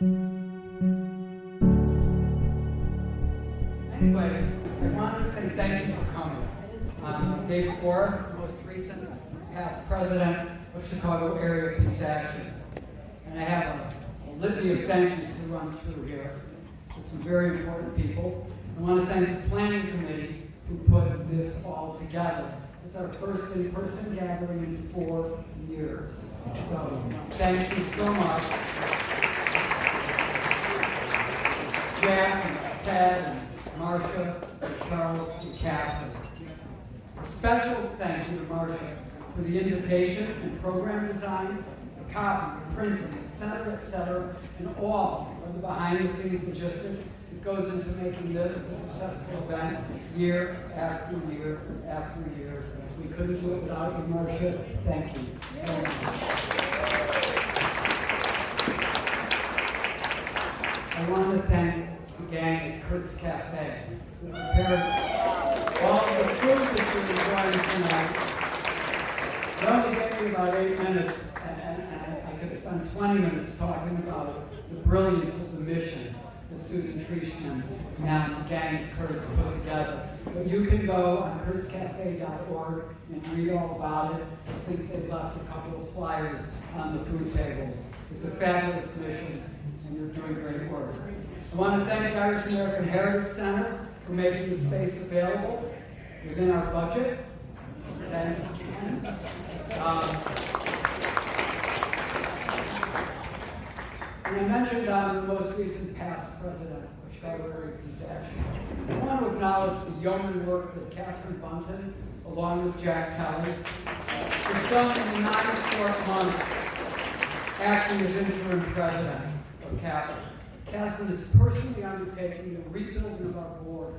Anyway, I wanted to say thank you for coming. I'm David Forrest, the most recent past president of Chicago Area Peace Action. And I have a litany of thank yous to run through here with some very important people. I want to thank the planning committee who put this all together. It's our first in-person gathering in 4 years. So thank you so much. Jack and Ted and Marcia, Charles, and Catherine. A special thank you to Marcia for the invitation and program design, the copy, the printing, etc., and all of the behind-the-scenes logistics that goes into making this a successful event year after year after year. We couldn't do it without you, Marcia. Thank you so much. I want to thank the gang at Kurt's Cafe who prepared all the food that you're enjoying tonight. It only gave me about 8 minutes, and I could spend 20 minutes talking about the brilliance of the mission that Susan Trishman and the gang at Kurt's put together. But you can go on kurtzcafe.org and read all about it. I think they left a couple of flyers on the food tables. It's a fabulous mission, and you're doing great work. I want to thank the Irish American Heritage Center for making the space available within our budget. Thanks. And I mentioned the most recent past president of Chicago Area Peace Action. I want to acknowledge the yeoman work that Catherine Bunton, along with Jack Kelly, has done in the 9 short months acting as interim president of CAPA. Catherine has personally undertaken the rebuilding of our board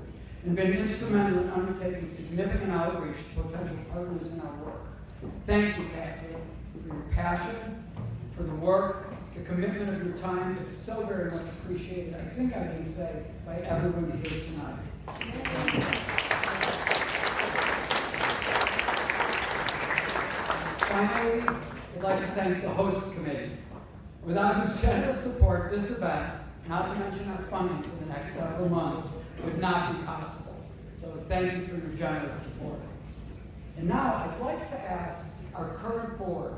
and been instrumental in undertaking significant outreach to potential partners in our work. Thank you, Catherine, for your passion, for the work, the commitment of your time. It's so very much appreciated, I think I can say, by everyone here tonight. Finally, I'd like to thank the host committee, without whose generous support this event, not to mention our funding for the next several months, would not be possible. So thank you for your generous support. And now I'd like to ask our current board,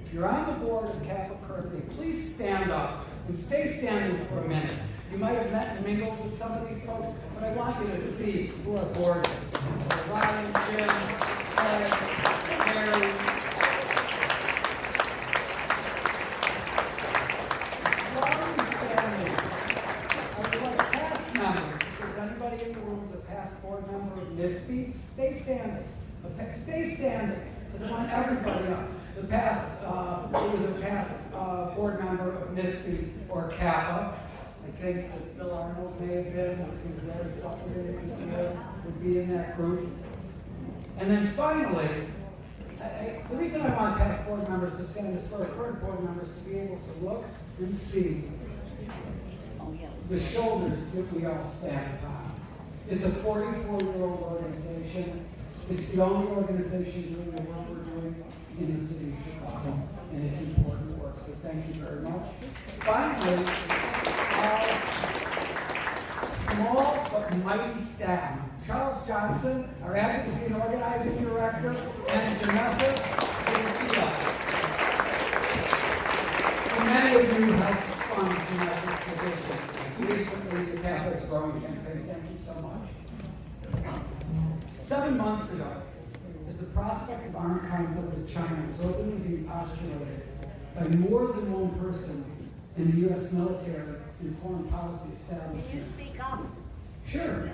if you're on the board of CAPA currently, please stand up and stay standing for a minute. You might have met and mingled with some of these folks, but I want you to see who our board is. So Ryan, Jim, Ed, Mary. While you're standing, I would like past members, if there's anybody in the room who's a past board member of NISP, stay standing. Stay standing, because I want everybody up. The past, there was a past board member of NISP or CAPA. I think that Bill Arnold may have been, I think Larry Suffolk would be in that group. And then finally, the reason I want past board members to stand is for current board members to be able to look and see the shoulders that we all stand upon. It's a 44-year-old organization. It's the only organization doing the work we're doing in the city of Chicago, and it's important work, so thank you very much. Finally, small but mighty staff. Charles Johnson, our advocacy and organizing director, and Janessa Garcia. Many of you have fun in this position. Recently, the CAPA's growing campaign. Thank you so much. 7 months ago, as the prospect of armed conflict with China was openly being postulated by more than one person in the U.S. military and foreign policy establishment. Can you speak up? Sure.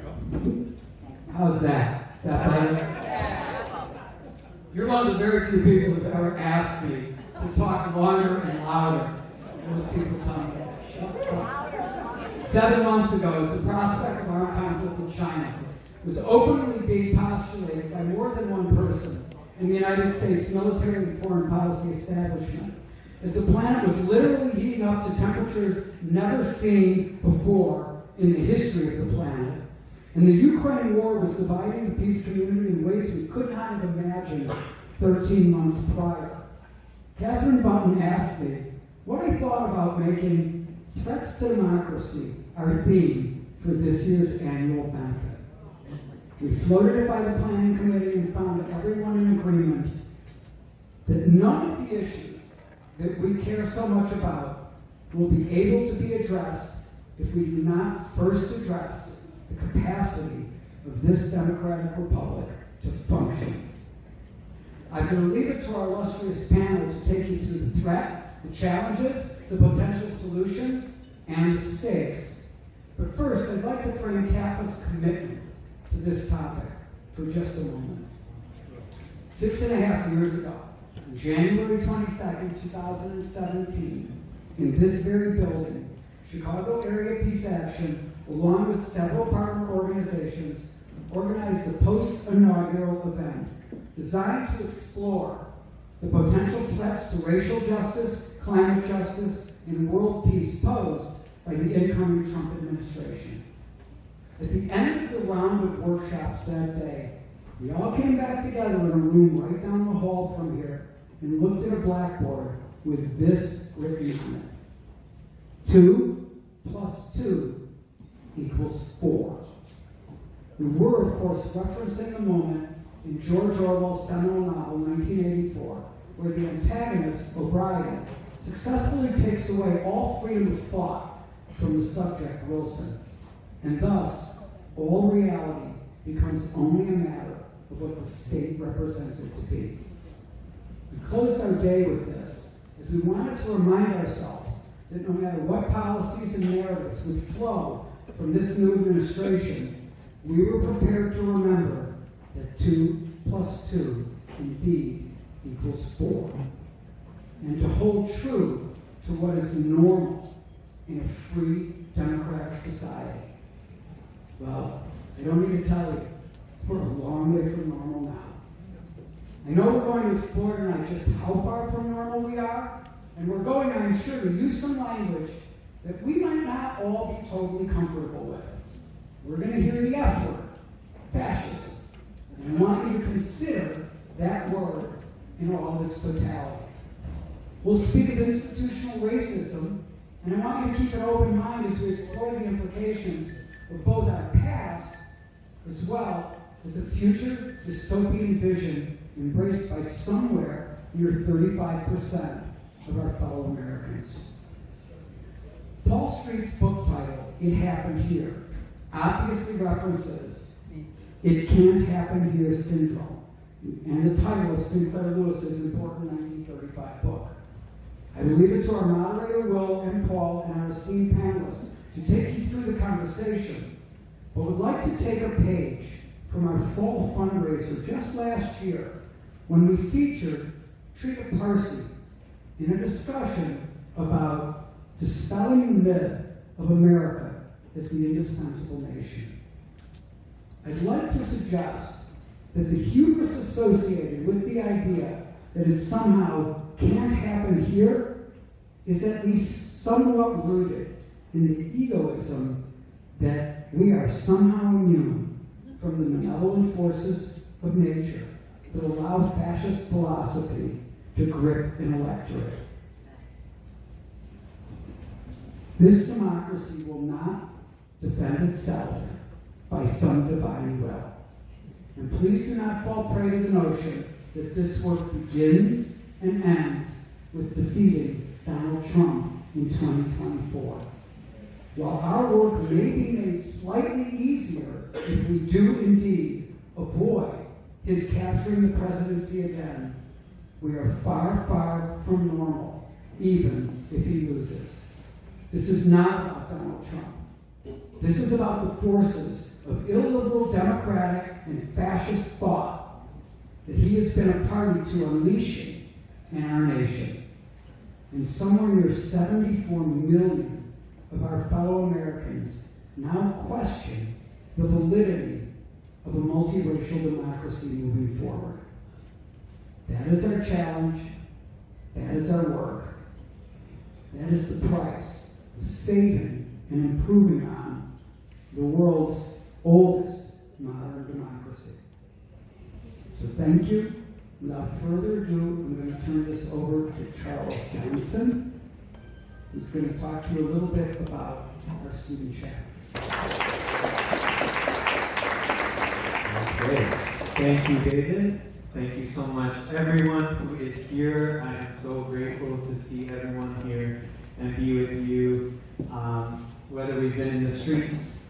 How's that? Is that better? Yeah. You're one of the very few people who've ever asked me to talk longer and louder. Most people tell me that. Shut up. 7 months ago, as the prospect of armed conflict with China was openly being postulated by more than one person in the United States military and foreign policy establishment, as the planet was literally heating up to temperatures never seen before in the history of the planet, and the Ukraine war was dividing the peace community in ways we could not have imagined 13 months prior. Catherine Bunton asked me what I thought about making Threats to democracy, our theme for this year's annual benefit. We floated it by the Planning Committee and found everyone in agreement that none of the issues that we care so much about will be able to be addressed if we do not first address the capacity of this democratic republic to function. I'm going to leave it to our illustrious panel to take you through the threat, the challenges, the potential solutions, and the stakes. But first, I'd like to frame CAPA's commitment to this topic for just a moment. 6.5 years ago, on January 22nd, 2017, in this very building, Chicago Area Peace Action, along with several partner organizations, organized a post-inaugural event designed to explore the potential threats to racial justice, climate justice, and world peace posed by the incoming Trump administration. At the end of the round of workshops that day, we all came back together in a room right down the hall from here and looked at a blackboard with this written on it. 2 + 2 = 4. We were, of course, referencing a moment in George Orwell's seminal novel, 1984, where the antagonist, O'Brien, successfully takes away all freedom of thought from the subject, Wilson, and thus all reality becomes only a matter of what the state represents it to be. We closed our day with this, as we wanted to remind ourselves that no matter what policies and narratives would flow from this new administration, we were prepared to remember that 2 + 2 indeed = 4, and to hold true to what is normal in a free, democratic society. Well, I don't need to tell you, we're a long way from normal now. I know we're going to explore tonight just how far from normal we are, and we're going, I'm sure, to use some language that we might not all be totally comfortable with. We're going to hear the F word, fascism. And I want you to consider that word in all of its totality. We'll speak of institutional racism, and I want you to keep an open mind as we explore the implications of both our past as well as a future dystopian vision embraced by somewhere near 35% of our fellow Americans. Paul Street's book title, It Happened Here, obviously references It Can't Happen Here syndrome, and the title of Sinclair Lewis's important 1935 book. I will leave it to our moderator, Will, and Paul, and our esteemed panelists to take you through the conversation, but would like to take a page from our fall fundraiser just last year when we featured Trita Parsi in a discussion about dispelling the myth of America as the indispensable nation. I'd like to suggest that the hubris associated with the idea that it somehow can't happen here is at least somewhat rooted in the egoism that we are somehow immune from the malevolent forces of nature that allow fascist philosophy to grip an electorate. This democracy will not defend itself by some divine will. And please do not fall prey to the notion that this work begins and ends with defeating Donald Trump in 2024. While our work may be made slightly easier if we do indeed avoid his capturing the presidency again, we are far, far from normal, even if he loses. This is not about Donald Trump. This is about the forces of illiberal democratic and fascist thought that he has been a party to unleashing in our nation. And somewhere near 74 million of our fellow Americans now question the validity of a multiracial democracy moving forward. That is our challenge. That is our work. That is the price of saving and improving on the world's oldest modern democracy. So thank you. Without further ado, I'm going to turn this over to Charles Johnson, who's going to talk to you a little bit about our student chapter. Okay. Thank you, David. Thank you so much, everyone who is here. I am so grateful to see everyone here and be with you. Whether we've been in the streets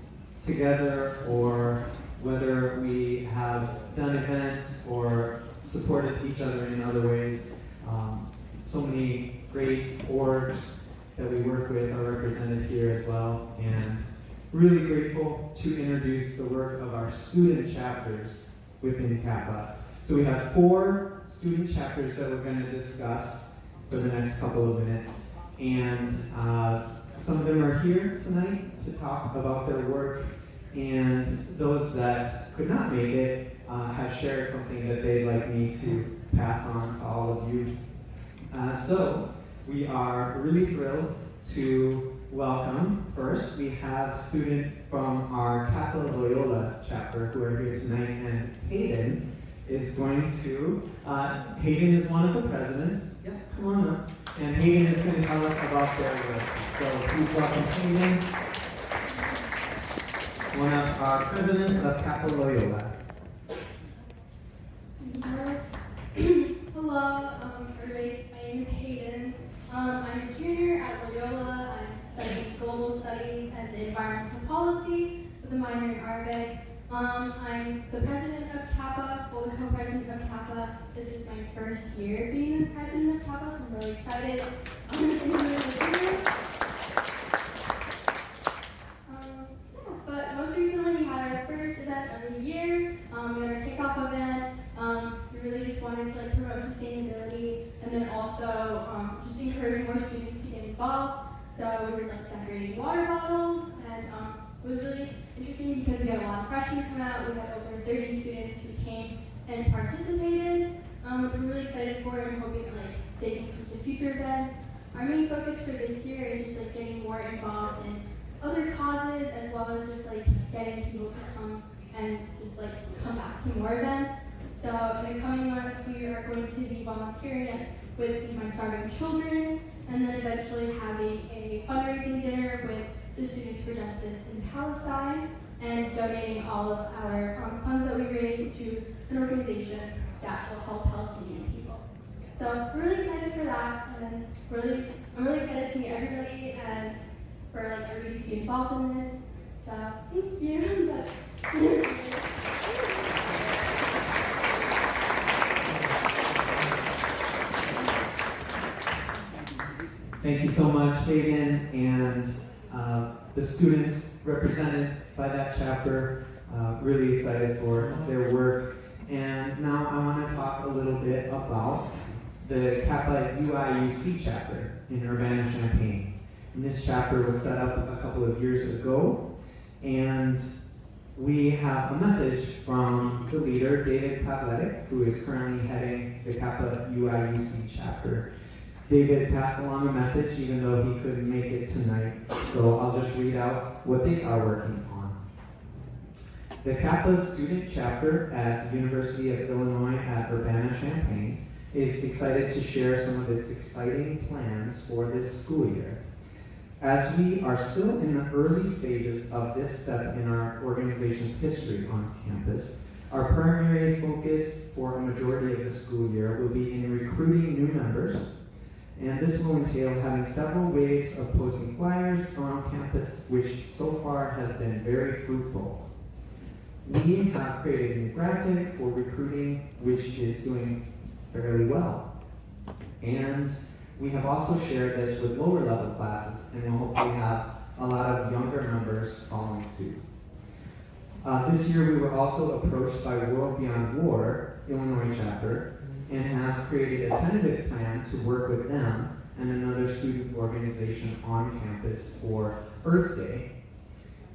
together or whether we have done events or supported each other in other ways. So many great orgs that we work with are represented here as well, and really grateful to introduce the work of our student chapters within CAPA. So we have 4 student chapters that we're going to discuss for the next couple of minutes, and some of them are here tonight to talk about their work, and those that could not make it have shared something that they'd like me to pass on to all of you. So we are really thrilled to welcome, first, we have students from our CAPA Loyola chapter who are here tonight, and Hayden is going to, Hayden is one of the presidents. Yeah, come on up. And Hayden is going to tell us about their work. So please welcome Hayden, one of our presidents of CAPA Loyola. Hello, everybody. My name is Hayden. I'm a junior at Loyola. I'm studying global studies and environmental policy with a minor in Arabic. I'm the president of CAPA, well, the co-president of CAPA. This is my first year being the president of CAPA, so I'm really excited. But most recently, we had our first event of the year. We had our kickoff event. We really just wanted to promote sustainability, and then also just encourage more students to get involved. So we were decorating water bottles, and it was really interesting because we had a lot of freshmen come out. We had over 30 students who came and participated, which we're really excited for and hoping that they can come to future events. Our main focus for this year is just getting more involved in other causes, as well as just getting people to come and just come back to more events. So in the coming months, we are going to be volunteering with My Starving Children, and then eventually having a fundraising dinner with the Students for Justice in Palestine, and donating all of our funds that we raise to an organization that will help Palestinian people. So we're really excited for that, and I'm really excited to meet everybody and for everybody to be involved in this. So thank you. Thank you so much, Hayden, and the students represented by that chapter. Really excited for their work. And now I want to talk a little bit about the CAPA UIUC chapter in Urbana-Champaign. And this chapter was set up a couple of years ago, and we have a message from the leader, David Pavletic, who is currently heading the CAPA UIUC chapter. David passed along a message even though he couldn't make it tonight, so I'll just read out what they are working on. The CAPA student chapter at University of Illinois at Urbana-Champaign is excited to share some of its exciting plans for this school year. As we are still in the early stages of this step in our organization's history on campus, our primary focus for a majority of the school year will be in recruiting new members, and this will entail having several waves of posting flyers around campus, which so far has been very fruitful. We have created a new graphic for recruiting, which is doing fairly well. And we have also shared this with lower level classes, and we'll hopefully have a lot of younger members following suit. This year we were also approached by World Beyond War, Illinois chapter, and have created a tentative plan to work with them and another student organization on campus for Earth Day.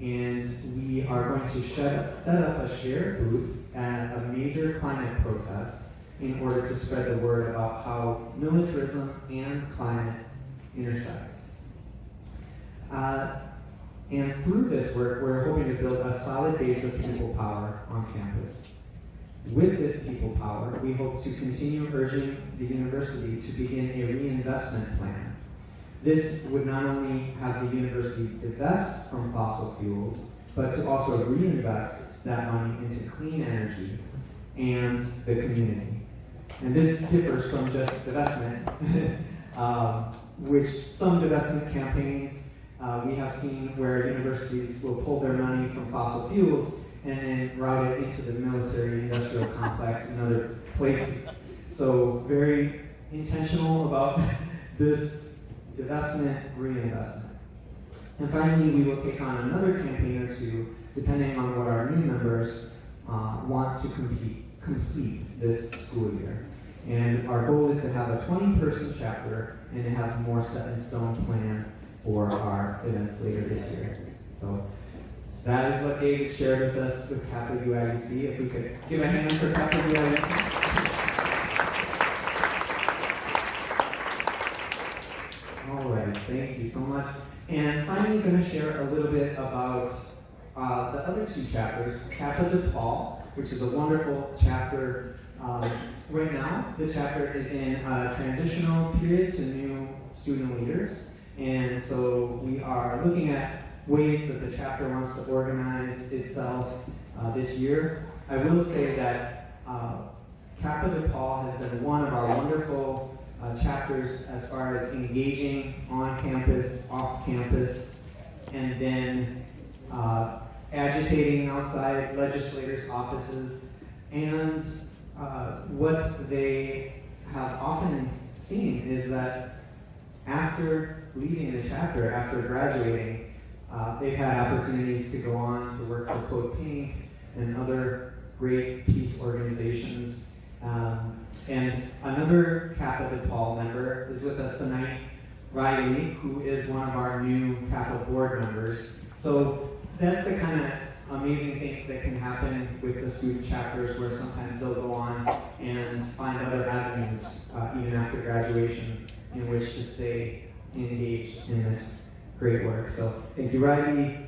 And we are going to set up a shared booth at a major climate protest in order to spread the word about how militarism and climate intersect. And through this work, we're hoping to build a solid base of people power on campus. With this people power, we hope to continue urging the university to begin a reinvestment plan. This would not only have the university divest from fossil fuels, but to also reinvest that money into clean energy and the community. And this differs from just divestment, which some divestment campaigns we have seen where universities will pull their money from fossil fuels and then route it into the military-industrial complex and other places. So very intentional about this divestment, reinvestment. And finally, we will take on another campaign or two, depending on what our new members want to complete this school year. And our goal is to have a 20-person chapter and to have a more set-in-stone plan for our events later this year. So that is what David shared with us with CAPA UIUC. If we could give a hand for CAPA UIUC. All right, thank you so much. And finally, I'm going to share a little bit about the other two chapters, CAPA DePaul, which is a wonderful chapter. Right now, the chapter is in a transitional period to new student leaders. And so we are looking at ways that the chapter wants to organize itself this year. I will say that CAPA DePaul has been one of our wonderful chapters as far as engaging on campus, off campus, and then agitating outside legislators' offices. And what they have often seen is that after leading the chapter, after graduating, they've had opportunities to go on to work for Code Pink and other great peace organizations. And another CAPA DePaul member is with us tonight, Riley, who is one of our new CAPA board members. So that's the kind of amazing things that can happen with the student chapters, where sometimes they'll go on and find other avenues, even after graduation, in which to stay engaged in this great work. So thank you, Riley,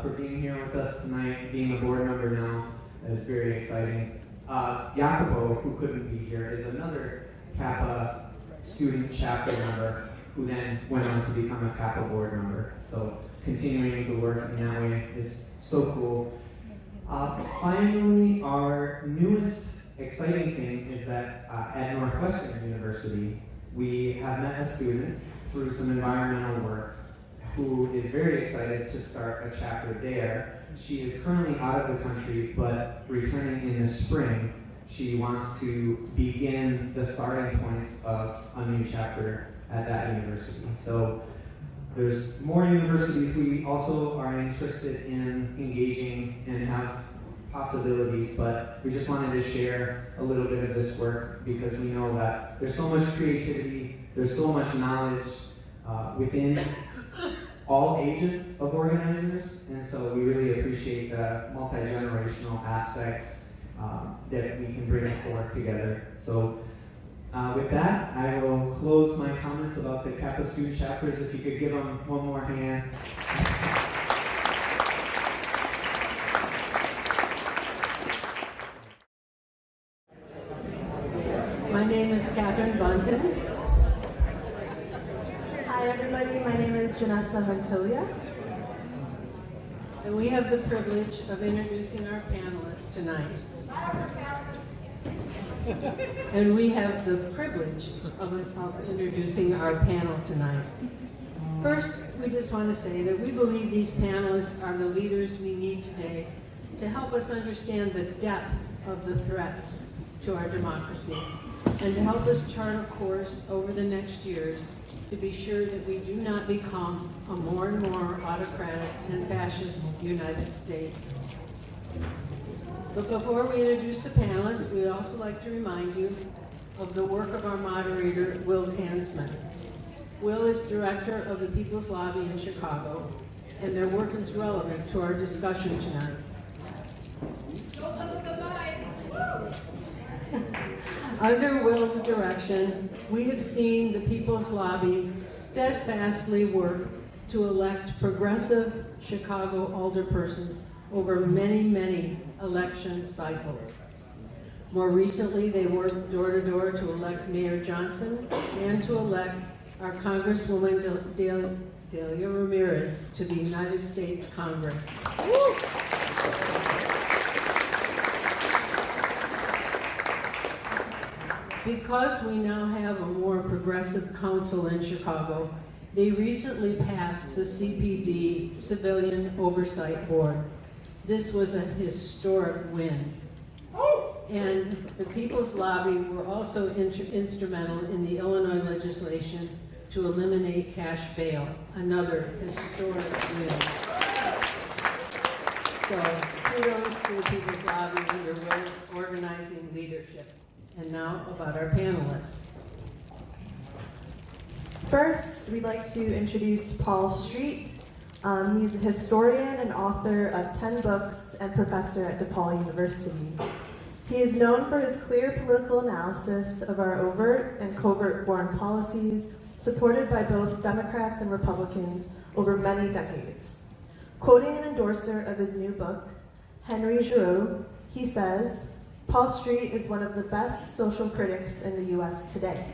for being here with us tonight, being a board member now. That is very exciting. Jacopo, who couldn't be here, is another CAPA student chapter member who then went on to become a CAPA board member. So continuing the work in that way is so cool. Finally, our newest exciting thing is that at Northwestern University, we have met a student through some environmental work who is very excited to start a chapter there. She is currently out of the country, but returning in the spring, she wants to begin the starting points of a new chapter at that university. So there's more universities we also are interested in engaging and have possibilities, but we just wanted to share a little bit of this work because we know that there's so much creativity, there's so much knowledge within all ages of organizers, and so we really appreciate the multi-generational aspects that we can bring forth together. So with that, I will close my comments about the CAPA student chapters. If you could give them one more hand. My name is Catherine Bunton. Hi everybody, my name is Janessa Montoya. And we have the privilege of introducing our panelists tonight. And we have the privilege of introducing our panel tonight. First, we just want to say that we believe these panelists are the leaders we need today to help us understand the depth of the threats to our democracy and to help us chart a course over the next years to be sure that we do not become a more and more autocratic and fascist United States. But before we introduce the panelists, we'd also like to remind you of the work of our moderator, Will Tanzman. Will is director of the People's Lobby in Chicago, and their work is relevant to our discussion tonight. Under Will's direction, we have seen the People's Lobby steadfastly work to elect progressive Chicago alderpersons over many, many election cycles. More recently, they worked door to door to elect Mayor Johnson and to elect our Congresswoman Delia Ramirez to the United States Congress. Because we now have a more progressive council in Chicago, they recently passed the CPD Civilian Oversight Board. This was a historic win. And the People's Lobby were also instrumental in the Illinois legislation to eliminate cash bail, another historic win. So kudos to the People's Lobby and their organizing leadership. And now about our panelists. First, we'd like to introduce Paul Street. He's a historian and author of 10 books and professor at DePaul University. He is known for his clear political analysis of our overt and covert foreign policies, supported by both Democrats and Republicans over many decades. Quoting an endorser of his new book, Henry Giroux, he says, "Paul Street is one of the best social critics in the US today."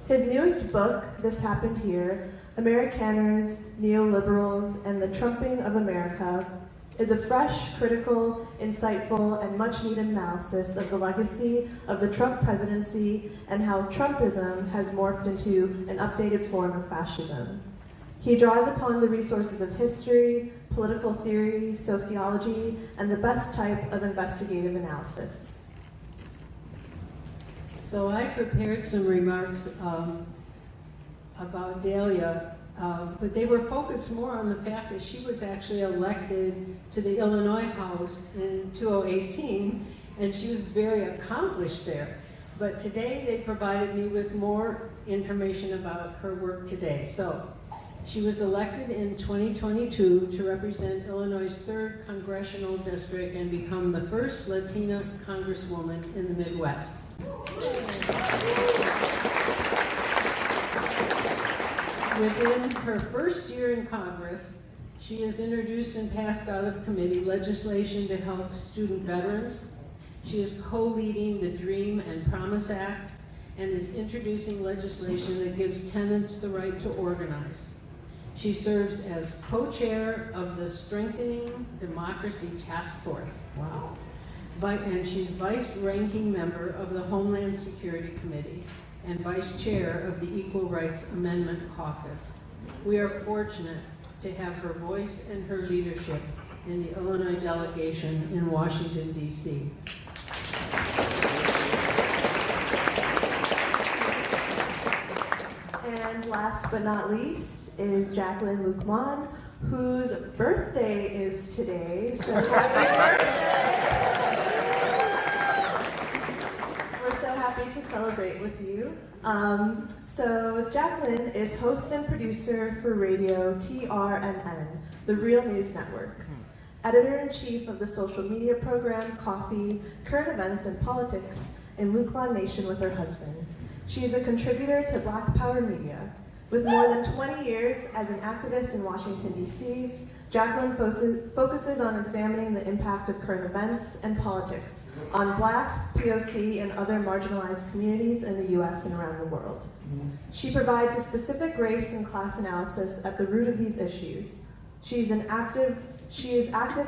His newest book, This Happened Here, Americanners, Neoliberals, and the Trumping of America, is a fresh, critical, insightful, and much-needed analysis of the legacy of the Trump presidency and how Trumpism has morphed into an updated form of fascism. He draws upon the resources of history, political theory, sociology, and the best type of investigative analysis. So I prepared some remarks about Delia, but they were focused more on the fact that she was actually elected to the Illinois House in 2018, and she was very accomplished there. But today they provided me with more information about her work today. So she was elected in 2022 to represent Illinois' 3rd congressional district and become the first Latina congresswoman in the Midwest. Within her first year in Congress, she has introduced and passed out of committee legislation to help student veterans. She is co-leading the DREAM and Promise Act and is introducing legislation that gives tenants the right to organize. She serves as co-chair of the Strengthening Democracy Task Force. Wow. And she's vice-ranking member of the Homeland Security Committee and vice chair of the Equal Rights Amendment Caucus. We are fortunate to have her voice and her leadership in the Illinois delegation in Washington, D.C. And last but not least is Jacqueline Luqman, whose birthday is today. So happy birthday! We're so happy to celebrate with you. So Jacqueline is host and producer for radio TRNN, the Real News Network. Editor-in-chief of the social media program Coffee, Current Events and Politics in Luqman Nation with her husband. She is a contributor to Black Power Media. With more than 20 years as an activist in Washington, D.C., Jacqueline focuses on examining the impact of current events and politics on Black, POC, and other marginalized communities in the U.S. and around the world. She provides a specific race and class analysis at the root of these issues. She is active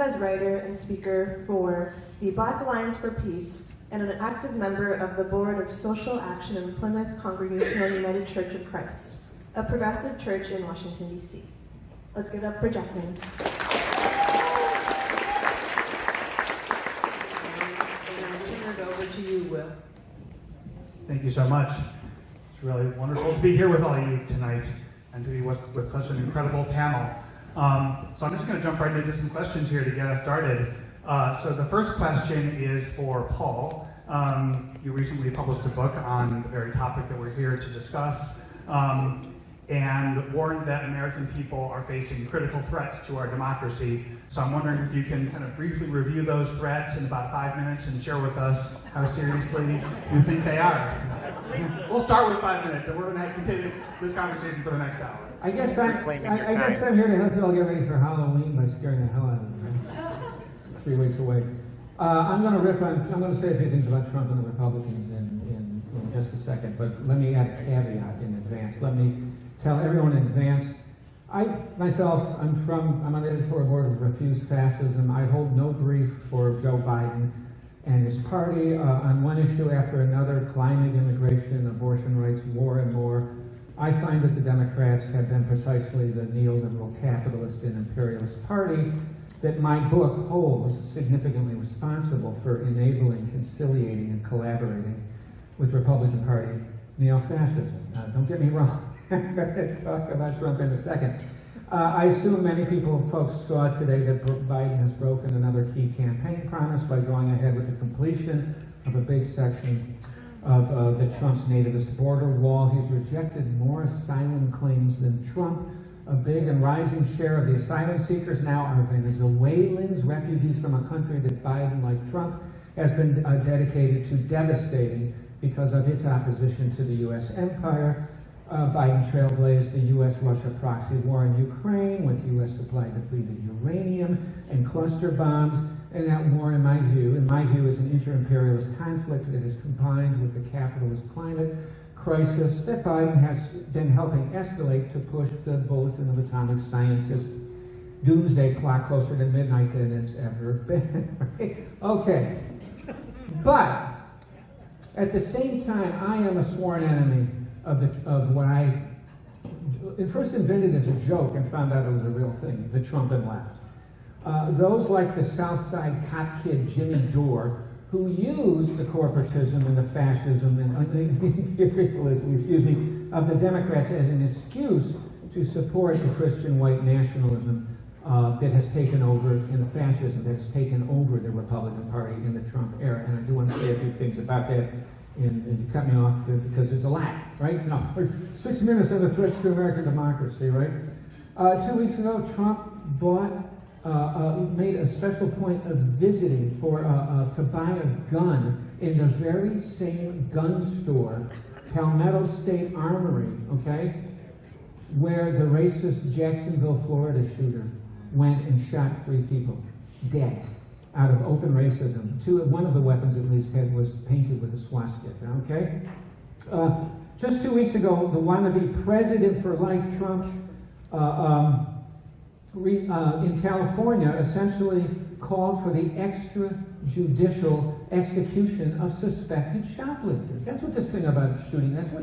as writer and speaker for the Black Alliance for Peace and an active member of the Board of Social Action in Plymouth Congregational United Church of Christ, a progressive church in Washington, D.C. Let's give it up for Jacqueline. And I'll turn it over to you, Will. Thank you so much. It's really wonderful to be here with all of you tonight and to be with such an incredible panel. So I'm just going to jump right into some questions here to get us started. So the first question is for Paul. You recently published a book on the very topic that we're here to discuss, and warned that American people are facing critical threats to our democracy. So I'm wondering if you can kind of briefly review those threats in about 5 minutes and share with us how seriously you think they are. We'll start with 5 minutes, and we're going to continue this conversation for the next hour. I guess I'm here to help you all get ready for Halloween by scaring the hell out of you. It's 3 weeks away. I'm going to say a few things about Trump and the Republicans in in just a second, but let me add a caveat in advance. Let me tell everyone in advance, I'm on the editorial board of Refuse Fascism. I hold no brief for Joe Biden and his party on one issue after another: climate, immigration, abortion rights, war, and more. I find that the Democrats have been precisely the neoliberal capitalist and imperialist party that my book holds significantly responsible for enabling, conciliating, and collaborating with Republican Party neo-fascism. Don't get me wrong. I'm going to talk about Trump in a second. I assume many folks saw today that Biden has broken another key campaign promise by going ahead with the completion of a big section of Trump's nativist border wall. He's rejected more asylum claims than Trump. A big and rising share of the asylum seekers now are Venezuelans, refugees from a country that Biden, like Trump, has been dedicated to devastating because of its opposition to the U.S. empire. Biden trailblazed the U.S.-Russia proxy war in Ukraine with U.S.-supplied depleted uranium and cluster bombs. And that war, in my view, is an inter-imperialist conflict that is combined with the capitalist climate crisis that Biden has been helping escalate to push the bulletin of atomic scientists doomsday clock closer to midnight than it's ever been. Right? Okay. But at the same time, I am a sworn enemy of what I first invented as a joke and found out it was a real thing, the Trump and left. Those like the South Side cop kid Jimmy Dore, who used the corporatism and the fascism and the imperialism, of the Democrats as an excuse to support the Christian white nationalism that has taken over, and the fascism that has taken over the Republican Party in the Trump era. And I do want to say a few things about that, and you cut me off because there's a lot, right? No, 6 minutes of the threats to American democracy, right? 2 weeks ago, Trump made a special point of visiting to buy a gun in the very same gun store, Palmetto State Armory, okay, where the racist Jacksonville, Florida shooter went and shot 3 people dead out of open racism. One of the weapons, at least, was painted with a swastika, okay? Just 2 weeks ago, the wannabe president for life, Trump, in California, essentially called for the extrajudicial execution of suspected shoplifters. That's what this thing about shooting, that's what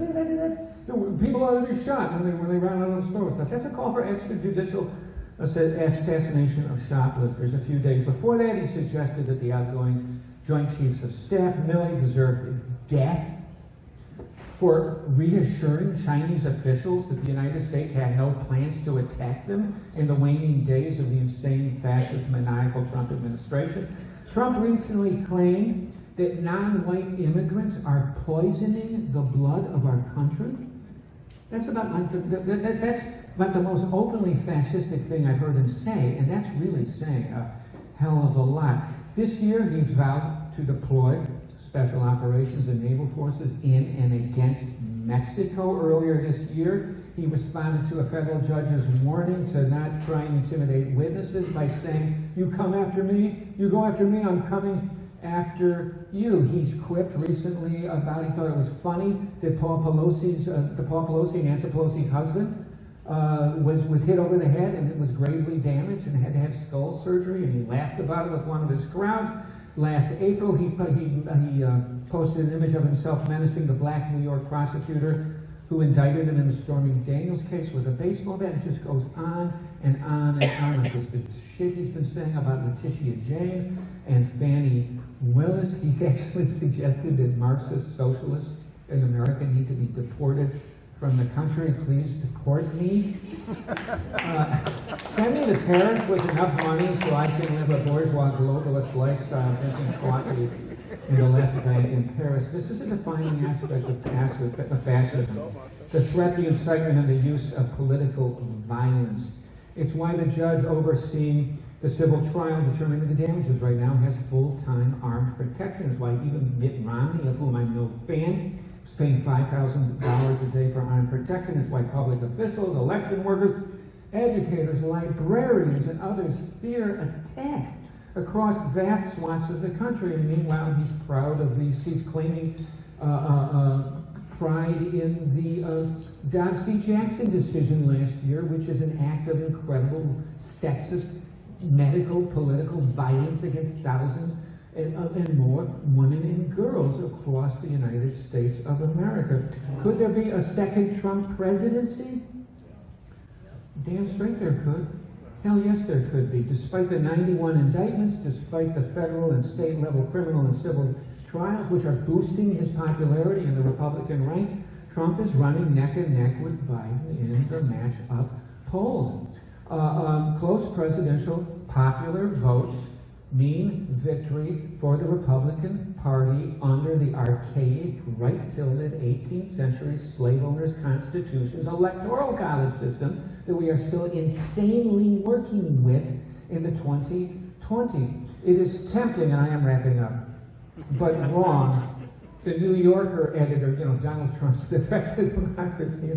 people ought to be shot when they ran out of the stores. That's a call for extrajudicial assassination of shoplifters. A few days before that, he suggested that the outgoing Joint Chiefs of Staff, Milley, deserved death for reassuring Chinese officials that the United States had no plans to attack them in the waning days of the insane, fascist, maniacal Trump administration. Trump recently claimed that non-white immigrants are poisoning the blood of our country. That's about the most openly fascistic thing I've heard him say, and that's really saying a hell of a lot. This year, he's vowed to deploy special operations and naval forces in and against Mexico. Earlier this year, he responded to a federal judge's warning to not try and intimidate witnesses by saying, "You come after me, you go after me, I'm coming after you." He's quipped recently about, he thought it was funny that Paul Pelosi, Nancy Pelosi's husband, was hit over the head and it was gravely damaged and had to have skull surgery, and he laughed about it with one of his crowds. Last April, he posted an image of himself menacing the black New York prosecutor who indicted him in the Stormy Daniels case with a baseball bat. It just goes on and on and on like this. The shit he's been saying about Letitia James and Fannie Willis. He's actually suggested that Marxist socialists in America need to be deported from the country. Please deport me. Send me to Paris with enough money so I can live a bourgeois globalist lifestyle, drinking coffee in the left bank in Paris. This is a defining aspect of fascism. The threat, the incitement, and the use of political violence. It's why the judge overseeing the civil trial determining the damages right now has full-time armed protection. It's why even Mitt Romney, of whom I'm no fan, is paying $5,000 a day for armed protection. It's why public officials, election workers, educators, librarians, and others fear attack across vast swaths of the country. And meanwhile, he's proud of these. He's claiming pride in the Dobbs v. Jackson decision last year, which is an act of incredible sexist, medical, political violence against thousands and more women and girls across the United States of America. Could there be a second Trump presidency? Damn straight there could. Hell yes, there could be. Despite the 91 indictments, despite the federal and state level criminal and civil trials, which are boosting his popularity in the Republican right, Trump is running neck and neck with Biden in the match-up polls. Close presidential popular votes mean victory for the Republican Party under the archaic, right-tilted 18th century slave owners' constitution's electoral college system that we are still insanely working with in the 2020s. It is tempting, and I am wrapping up, but wrong. The New Yorker editor, Donald Trump's the president of democracy.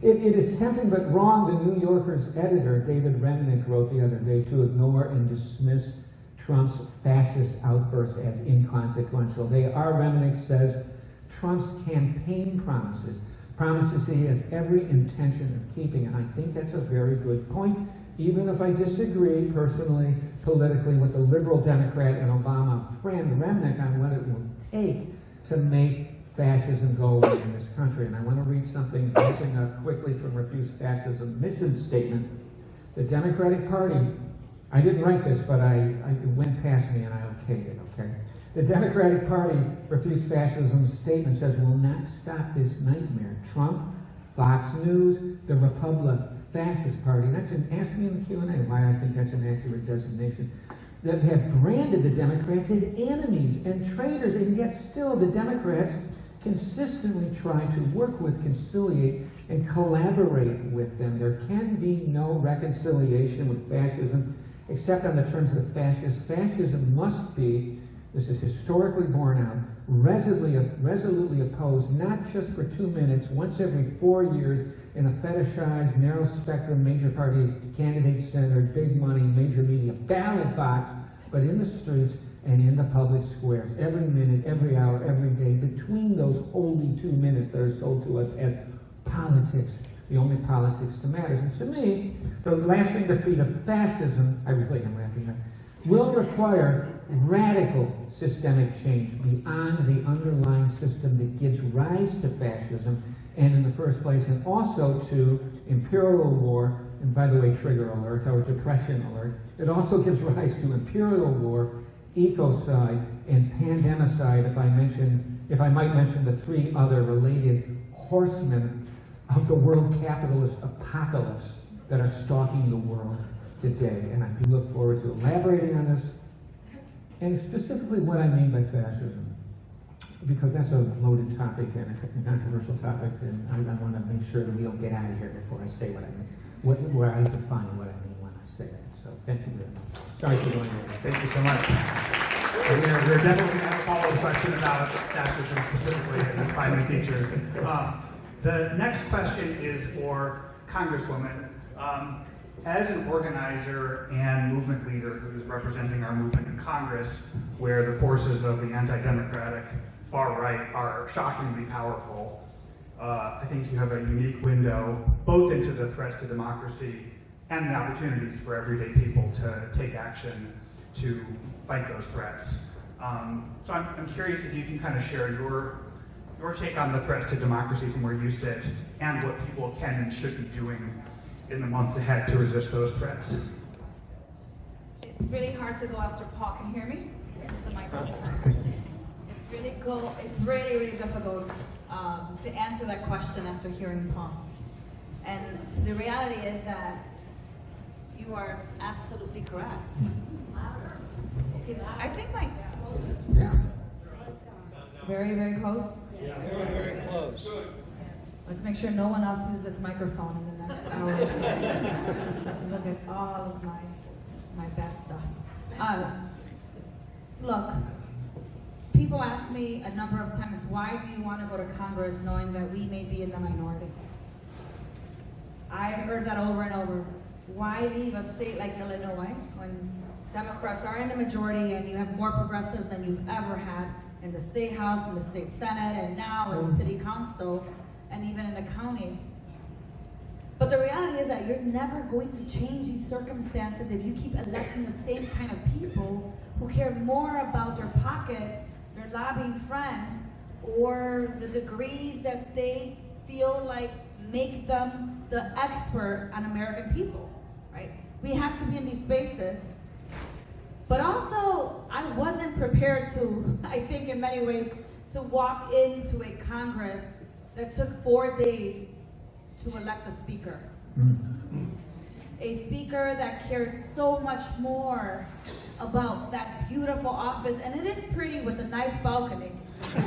It is tempting but wrong. The New Yorker's editor, David Remnick, wrote the other day to ignore and dismiss Trump's fascist outbursts as inconsequential. Remnick says, Trump's campaign promises he has every intention of keeping, and I think that's a very good point, even if I disagree personally, politically, with the liberal Democrat and Obama friend Remnick on what it will take to make fascism go away in this country. And I want to read something quickly from Refuse Fascism mission statement. The Democratic Party, I didn't write this, but it went past me and I okayed it, okay? The Democratic Party Refuse Fascism statement says, will not stop this nightmare. Trump, Fox News, the Republic Fascist Party, ask me in the Q&A why I think that's an accurate designation, that have branded the Democrats as enemies and traitors, and yet still the Democrats consistently try to work with, conciliate, and collaborate with them. There can be no reconciliation with fascism except on the terms of the fascists. Fascism must be, this is historically borne out, resolutely opposed, not just for 2 minutes, once every 4 years, in a fetishized, narrow-spectrum, major-party, candidate-centered, big-money, major media ballot box, but in the streets and in the public squares, every minute, every hour, every day, between those holy 2 minutes that are sold to us as politics, the only politics that matters. And to me, the lasting defeat of fascism, I really am wrapping up, will require radical systemic change beyond the underlying system that gives rise to fascism, and in the first place, and also to imperial war, and by the way, trigger alert, or depression alert. It also gives rise to imperial war, ecocide, and pandemicide, if I might mention the 3 other related horsemen of the world capitalist apocalypse that are stalking the world today. And I do look forward to elaborating on this, and specifically what I mean by fascism, because that's a loaded topic and a controversial topic, and I want to make sure that we don't get out of here before I say what I mean, where I define what I mean when I say it. So thank you very much. Sorry for going over. Thank you so much. We're definitely going to have a follow-up question about fascism specifically and its defining features. The next question is for Congresswoman. As an organizer and movement leader who's representing our movement in Congress, where the forces of the anti-democratic far right are shockingly powerful, I think you have a unique window both into the threats to democracy and the opportunities for everyday people to take action to fight those threats. So I'm curious if you can kind of share your take on the threats to democracy from where you sit, and what people can and should be doing in the months ahead to resist those threats. It's really hard to go after Paul. Can you hear me? It's the microphone. It's really difficult to answer that question after hearing Paul. And the reality is that you are absolutely correct. I think Yeah. very close. Yeah, very close. Let's make sure no one else uses this microphone in the next hour. Look at all of my bad stuff. Look, people ask me a number of times, why do you want to go to Congress knowing that we may be in the minority? I've heard that over and over. Why leave a state like Illinois when Democrats are in the majority and you have more progressives than you've ever had in the state house, in the state senate, and now in the city council, and even in the county. But the reality is that you're never going to change these circumstances if you keep electing the same kind of people who care more about their pockets, their lobbying friends, or the degrees that they feel like make them the expert on American people, right? We have to be in these spaces. But also, I wasn't prepared to, I think in many ways, to walk into a Congress that took 4 days to elect a speaker. A speaker that cared so much more about that beautiful office, and it is pretty with a nice balcony,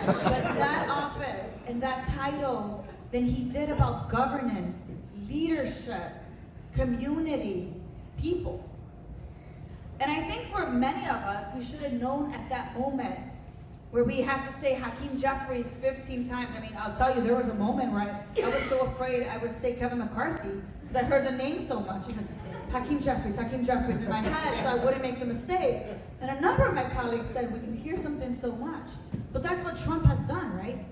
but that office and that title than he did about governance, leadership, community, people. And I think for many of us, we should have known at that moment where we had to say Hakeem Jeffries 15 times. I mean, I'll tell you, there was a moment where I was so afraid I would say Kevin McCarthy because I heard the name so much. Hakeem Jeffries in my head, so I wouldn't make the mistake. And a number of my colleagues said, when you hear something so much. But that's what Trump has done, right?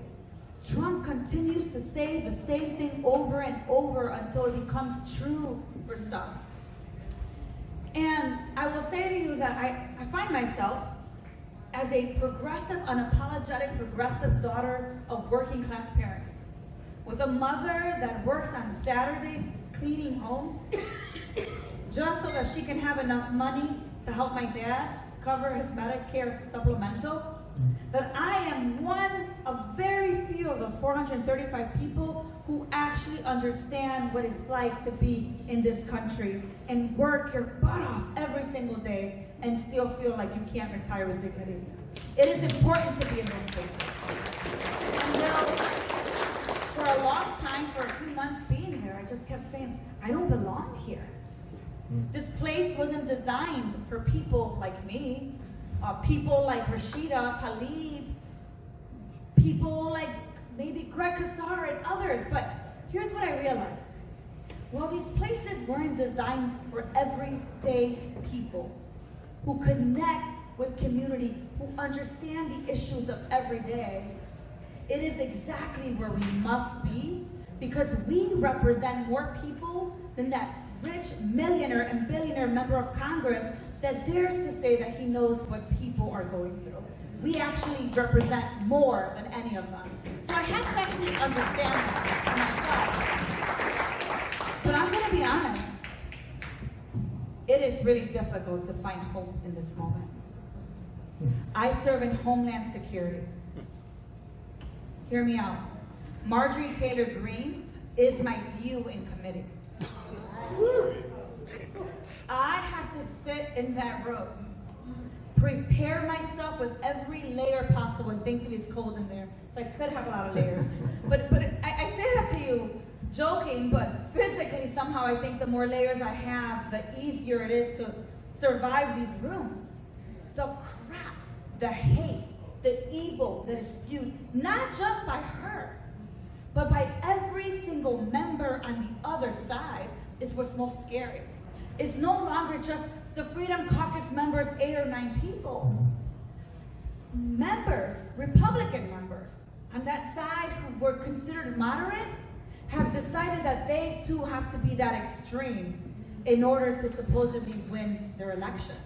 Trump continues to say the same thing over and over until it becomes true for some. And I will say to you that I find myself as a progressive, unapologetic progressive daughter of working class parents, with a mother that works on Saturdays cleaning homes, just so that she can have enough money to help my dad cover his Medicare supplemental, that I am one of very few of those 435 people who actually understand what it's like to be in this country and work your butt off every single day and still feel like you can't retire with dignity. It is important to be in those spaces. And well, for a long time, for a few months being here, I just kept saying, I don't belong here. This place wasn't designed for people like me, people like Rashida Tlaib, people like maybe Greg Kassar and others. But here's what I realized. Well, these places weren't designed for everyday people who connect with community, who understand the issues of every day. It is exactly where we must be, because we represent more people than that rich millionaire and billionaire member of Congress that dares to say that he knows what people are going through. We actually represent more than any of them. So I have to actually understand that myself. But I'm going to be honest. It is really difficult to find hope in this moment. I serve in Homeland Security. Hear me out. Marjorie Taylor Greene is my view in committee. I have to sit in that room, prepare myself with every layer possible, and thankfully it's cold in there, so I could have a lot of layers. But I say that to you joking, but physically somehow I think the more layers I have, the easier it is to survive these rooms. The crap, the hate, the evil that is spewed, not just by her, but by every single member on the other side, is what's most scary. It's no longer just the Freedom Caucus members, 8 or 9 people. Members, Republican members, on that side who were considered moderate, have decided that they too have to be that extreme in order to supposedly win their elections.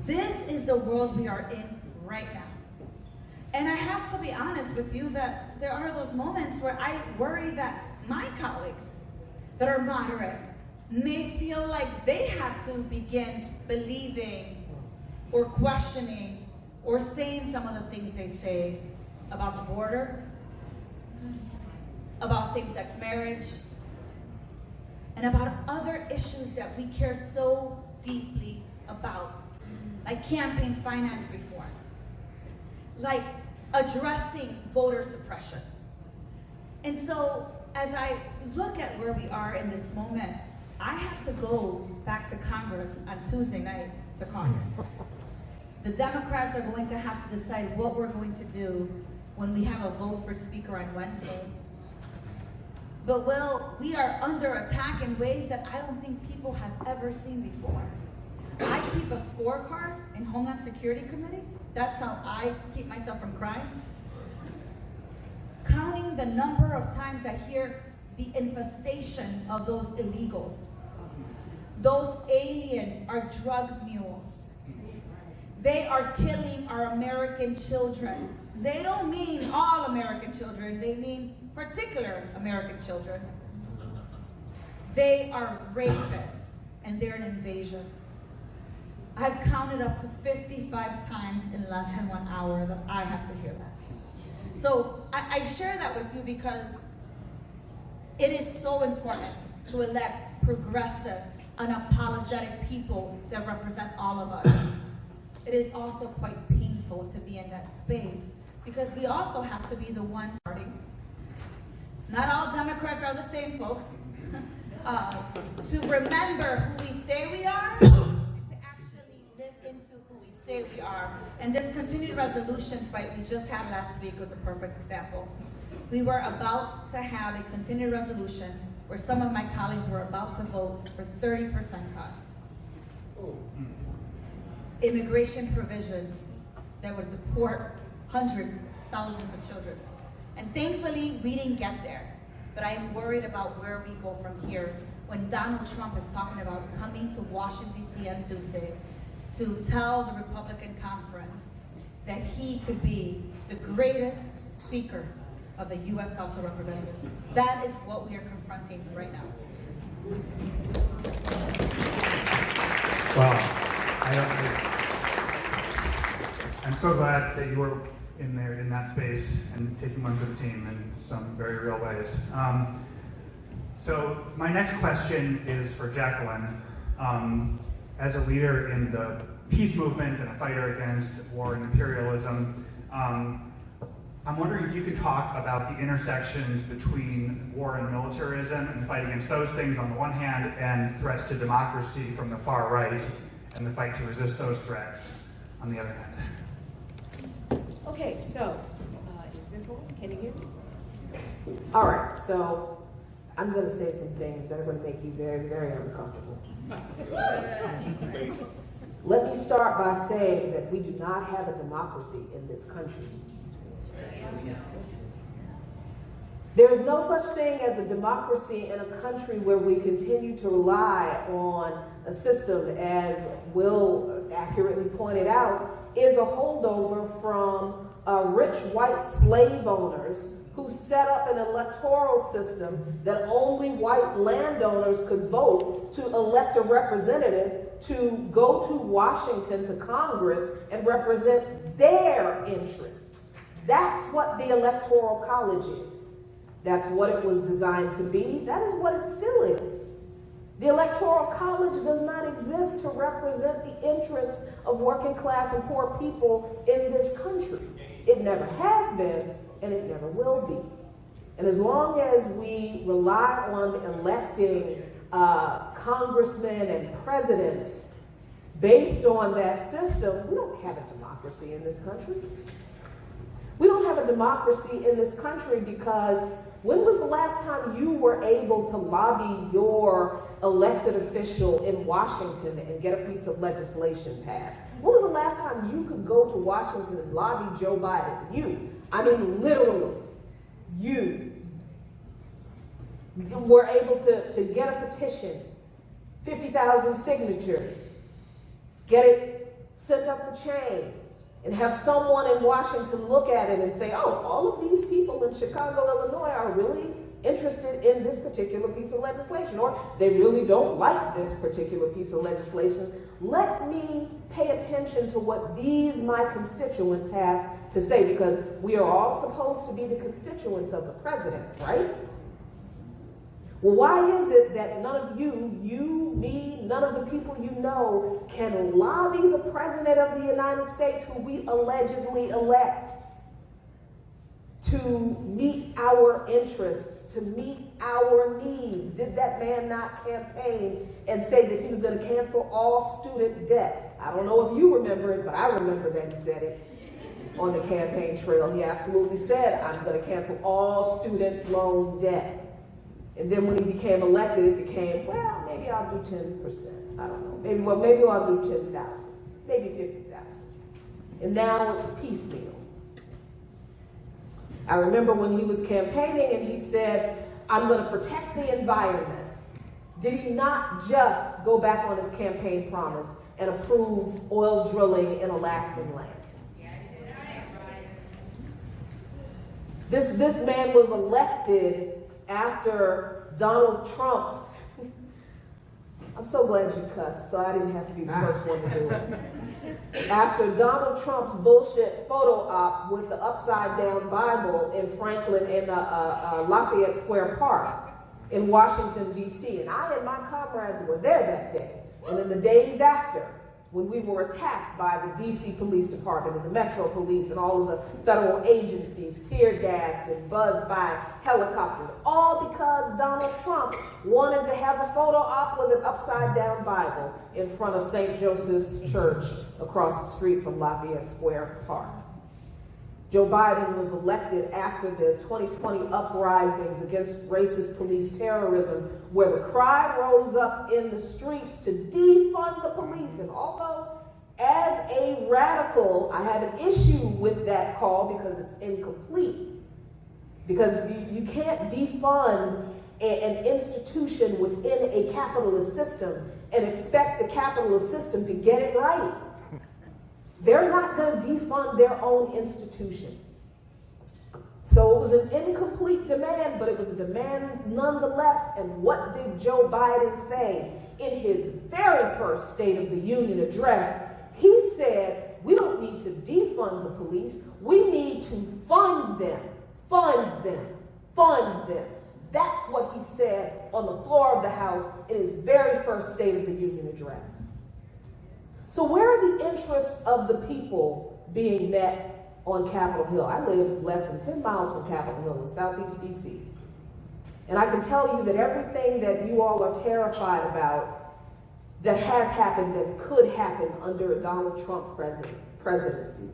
This is the world we are in right now. And I have to be honest with you that there are those moments where I worry that my colleagues that are moderate may feel like they have to begin believing or questioning or saying some of the things they say about the border, about same-sex marriage, and about other issues that we care so deeply about, like campaign finance reform, like addressing voter suppression. And so, as I look at where we are in this moment, I have to go back to Congress on Tuesday night to caucus. The Democrats are going to have to decide what we're going to do when we have a vote for Speaker on Wednesday. But we are under attack in ways that I don't think people have ever seen before. I keep a scorecard in Homeland Security Committee. That's how I keep myself from crying. Counting the number of times I hear the infestation of those illegals. Those aliens are drug mules. They are killing our American children. They don't mean all American children, they mean particular American children. They are rapists, and they're an invasion. I've counted up to 55 times in less than 1 hour that I have to hear that. So I share that with you because it is so important to elect progressive, unapologetic people that represent all of us. It is also quite painful to be in that space because we also have to be the ones starting. Not all Democrats are the same, folks. To remember who we say we are, and to actually live into who we say we are. And this continued resolution fight we just had last week was a perfect example. We were about to have a continued resolution where some of my colleagues were about to vote for 30% cut. Immigration provisions that would deport hundreds, thousands of children. And thankfully, we didn't get there. But I am worried about where we go from here when Donald Trump is talking about coming to Washington, D.C. on Tuesday to tell the Republican conference that he could be the greatest speaker of the U.S. House of Representatives. That is what we are confronting right now. Wow. I'm so glad that you were in there in that space and taking one for the team in some very real ways. So my next question is for Jacqueline. As a leader in the peace movement and a fighter against war and imperialism, I'm wondering if you could talk about the intersections between war and militarism and the fight against those things on the one hand and threats to democracy from the far right and the fight to resist those threats on the other hand. Okay, so, is this on? Can you hear me? All right, so I'm going to say some things that are going to make you very, very uncomfortable. Let me start by saying that we do not have a democracy in this country. There is no such thing as a democracy in a country where we continue to rely on a system, as Will accurately pointed out, is a holdover from rich white slave owners who set up an electoral system that only white landowners could vote to elect a representative to go to Washington, to Congress, and represent their interests. That's what the Electoral College is. That's what it was designed to be. That is what it still is. The Electoral College does not exist to represent the interests of working class and poor people in this country. It never has been, and it never will be. And as long as we rely on electing congressmen and presidents based on that system, we don't have a democracy in this country. We don't have a democracy in this country because when was the last time you were able to lobby your elected official in Washington and get a piece of legislation passed? When was the last time you could go to Washington and lobby Joe Biden? You. I mean, literally, you were able to get a petition, 50,000 signatures, get it sent up the chain, and have someone in Washington look at it and say, oh, all of these people in Chicago, Illinois are really interested in this particular piece of legislation, or they really don't like this particular piece of legislation. Let me pay attention to what these, my constituents, have to say, because we are all supposed to be the constituents of the president, right? Well, why is it that none of you, me, none of the people you know can lobby the president of the United States, who we allegedly elect, to meet our interests, to meet our needs? Did that man not campaign and say that he was going to cancel all student debt? I don't know if you remember it, but I remember that he said it on the campaign trail. He absolutely said, I'm going to cancel all student loan debt. And then when he became elected, it became, well, maybe I'll do 10%. I don't know, maybe I'll do 10,000, maybe 50,000. And now it's piecemeal. I remember when he was campaigning and he said, I'm going to protect the environment. Did he not just go back on his campaign promise and approve oil drilling in Alaskan land? This man was elected after Donald Trump's, I'm so glad you cussed, so I didn't have to be the first one to do it. After Donald Trump's bullshit photo op with the upside down Bible in Franklin in Lafayette Square Park in Washington, D.C. And I and my comrades were there that day. And in the days after, when we were attacked by the D.C. Police Department and the Metro Police and all of the federal agencies, tear gassed and buzzed by helicopters, all because Donald Trump wanted to have a photo op with an upside-down Bible in front of St. Joseph's Church across the street from Lafayette Square Park. Joe Biden was elected after the 2020 uprisings against racist police terrorism, where the cry rose up in the streets to defund the police. And although, as a radical, I have an issue with that call because it's incomplete. Because you can't defund an institution within a capitalist system and expect the capitalist system to get it right. They're not going to defund their own institutions. So it was an incomplete demand, but it was a demand nonetheless. And what did Joe Biden say in his very first State of the Union address? He said, we don't need to defund the police. We need to fund them, fund them, fund them. That's what he said on the floor of the House in his very first State of the Union address. So where are the interests of the people being met on Capitol Hill? I live less than 10 miles from Capitol Hill in Southeast DC. And I can tell you that everything that you all are terrified about that has happened, that could happen under a Donald Trump presidency,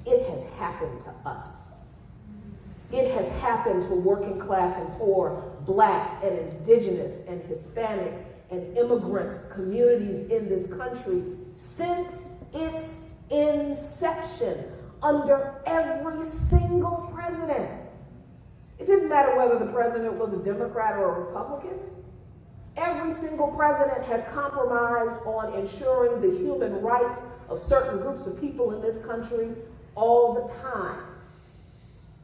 it has happened to us. It has happened to working class and poor, Black and Indigenous and Hispanic and immigrant communities in this country since its inception, under every single president. It didn't matter whether the president was a Democrat or a Republican. Every single president has compromised on ensuring the human rights of certain groups of people in this country all the time.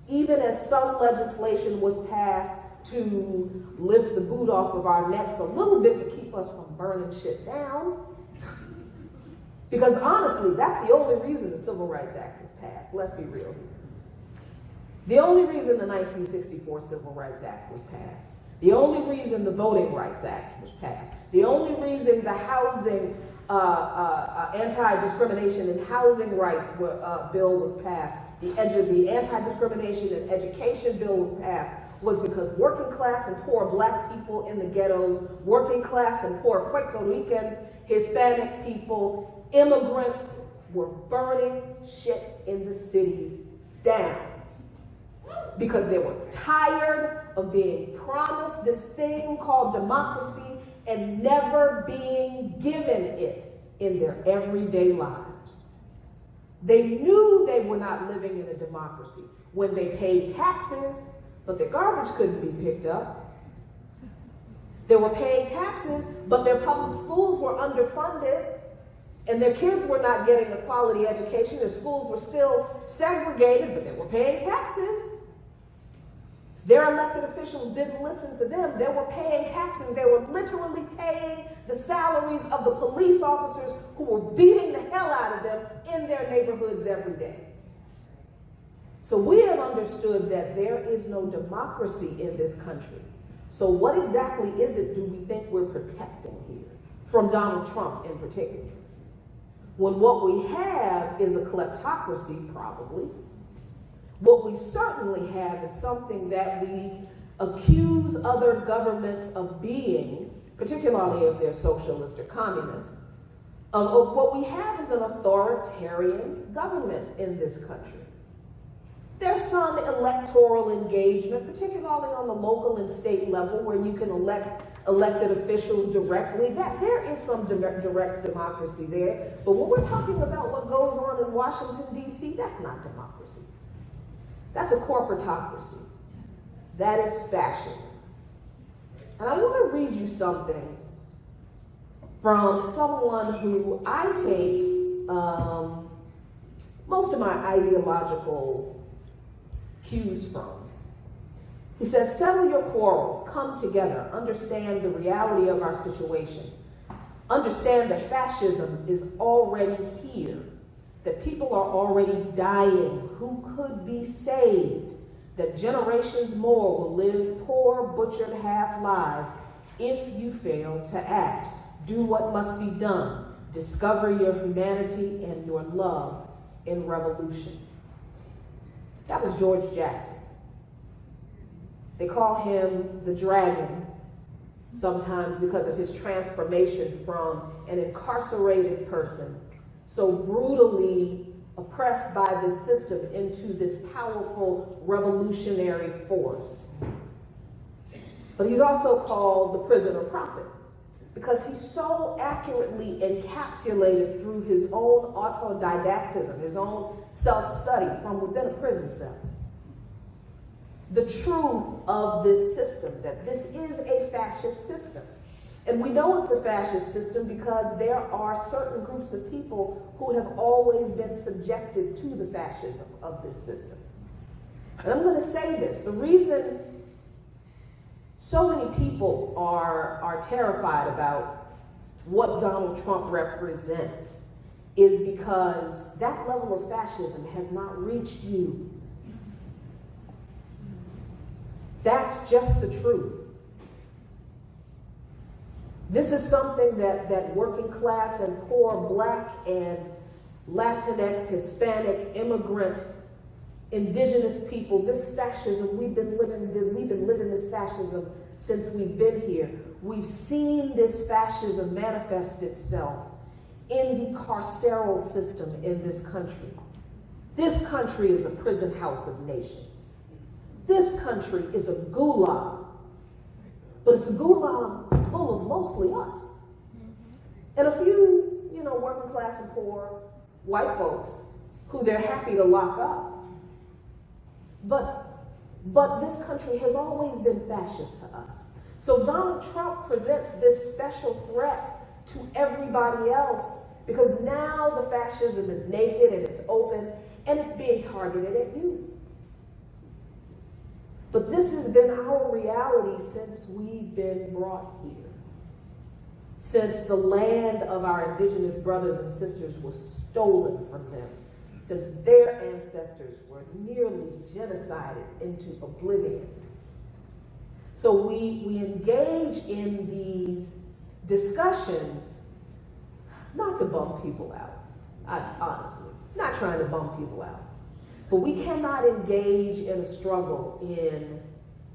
Even as some legislation was passed to lift the boot off of our necks a little bit to keep us from burning shit down. Because honestly, that's the only reason the Civil Rights Act was passed. Let's be real. The only reason the 1964 Civil Rights Act was passed. The only reason the Voting Rights Act was passed. The only reason the housing, anti-discrimination and housing rights bill was passed, the anti-discrimination and education bill was passed, was because working class and poor Black people in the ghettos, working class and poor Puerto Ricans, Hispanic people, immigrants were burning shit in the cities down because they were tired of being promised this thing called democracy and never being given it in their everyday lives. They knew they were not living in a democracy when they paid taxes, but their garbage couldn't be picked up. They were paying taxes, but their public schools were underfunded, and their kids were not getting a quality education. Their schools were still segregated, but they were paying taxes. Their elected officials didn't listen to them. They were paying taxes. They were literally paying the salaries of the police officers who were beating the hell out of them in their neighborhoods every day. So we have understood that there is no democracy in this country. So what exactly is it do we think we're protecting here from Donald Trump in particular? When what we have is a kleptocracy, probably. What we certainly have is something that we accuse other governments of being, particularly if they're socialist or communist. What we have is an authoritarian government in this country. There's some electoral engagement, particularly on the local and state level, where you can elect elected officials directly. There is some direct democracy there. But when we're talking about what goes on in Washington, D.C., that's not democracy. That's a corporatocracy. That is fascism. And I want to read you something from someone who I take most of my ideological cues from. He says, settle your quarrels, come together, understand the reality of our situation. Understand that fascism is already here, that people are already dying who could be saved, that generations more will live poor, butchered half lives if you fail to act. Do what must be done. Discover your humanity and your love in revolution. That was George Jackson. They call him the dragon sometimes because of his transformation from an incarcerated person, so brutally oppressed by this system, into this powerful revolutionary force. But he's also called the prisoner prophet because he so accurately encapsulated through his own autodidactism, his own self-study from within a prison cell, the truth of this system, that this is a fascist system. And we know it's a fascist system because there are certain groups of people who have always been subjected to the fascism of this system. And I'm going to say this, the reason so many people are terrified about what Donald Trump represents is because that level of fascism has not reached you. That's just the truth. This is something that working class and poor Black and Latinx, Hispanic, immigrant, indigenous people, this fascism, we've been living this fascism since we've been here. We've seen this fascism manifest itself in the carceral system in this country. This country is a prison house of nations. This country is a gulag, but it's a gulag full of mostly us. And a few, working class and poor white folks who they're happy to lock up. But this country has always been fascist to us. So Donald Trump presents this special threat to everybody else because now the fascism is naked and it's open and it's being targeted at you. But this has been our reality since we've been brought here. Since the land of our indigenous brothers and sisters was stolen from them. Since their ancestors were nearly genocided into oblivion. So we engage in these discussions not to bum people out, honestly. Not trying to bum people out. But we cannot engage in a struggle in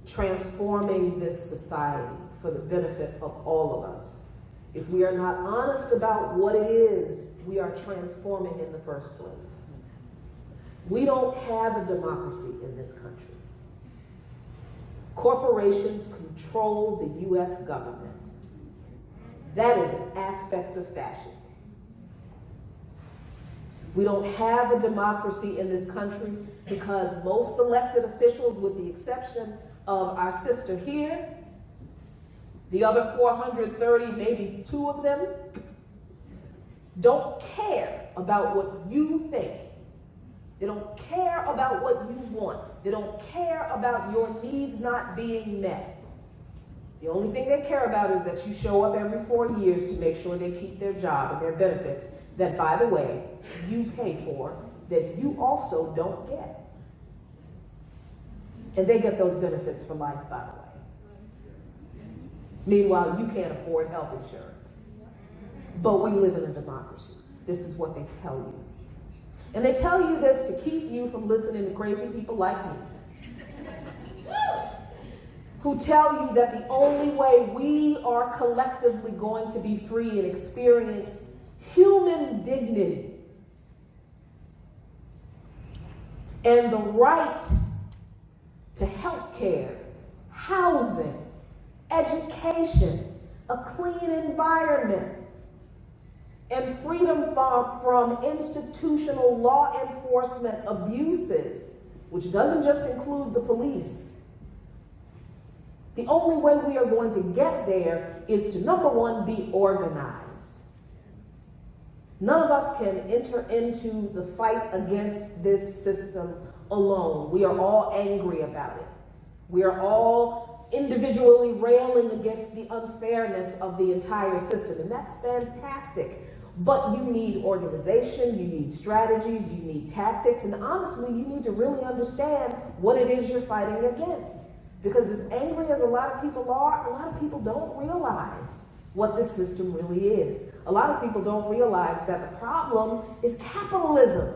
transforming this society for the benefit of all of us if we are not honest about what it is we are transforming in the first place. We don't have a democracy in this country. Corporations control the U.S. government. That is an aspect of fascism. We don't have a democracy in this country because most elected officials, with the exception of our sister here, the other 430, maybe 2 of them, don't care about what you think. They don't care about what you want. They don't care about your needs not being met. The only thing they care about is that you show up every 4 years to make sure they keep their job and their benefits that, by the way, you pay for, that you also don't get. And they get those benefits for life, by the way. Meanwhile, you can't afford health insurance. But we live in a democracy. This is what they tell you. And they tell you this to keep you from listening to crazy people like me, who tell you that the only way we are collectively going to be free and experience human dignity and the right to health care, housing, education, a clean environment, and freedom from institutional law enforcement abuses, which doesn't just include the police. The only way we are going to get there is to, number one, be organized. None of us can enter into the fight against this system alone. We are all angry about it. We are all individually railing against the unfairness of the entire system, and that's fantastic. But you need organization, you need strategies, you need tactics, and honestly, you need to really understand what it is you're fighting against. Because as angry as a lot of people are, a lot of people don't realize what this system really is. A lot of people don't realize that the problem is capitalism.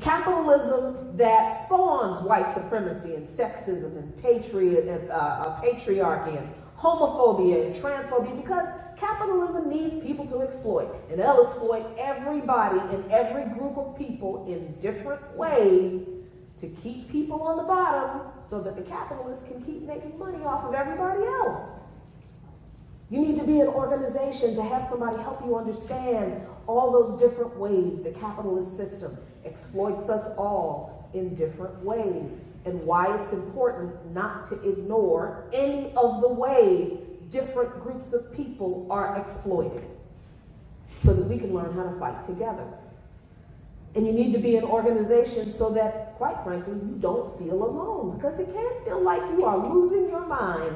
Capitalism that spawns white supremacy and sexism and patriarchy and homophobia and transphobia, because capitalism needs people to exploit, and they'll exploit everybody and every group of people in different ways to keep people on the bottom so that the capitalists can keep making money off of everybody else. You need to be an organization to have somebody help you understand all those different ways the capitalist system exploits us all in different ways, and why it's important not to ignore any of the ways different groups of people are exploited, so that we can learn how to fight together. And you need to be an organization so that, quite frankly, you don't feel alone, because it can feel like you are losing your mind.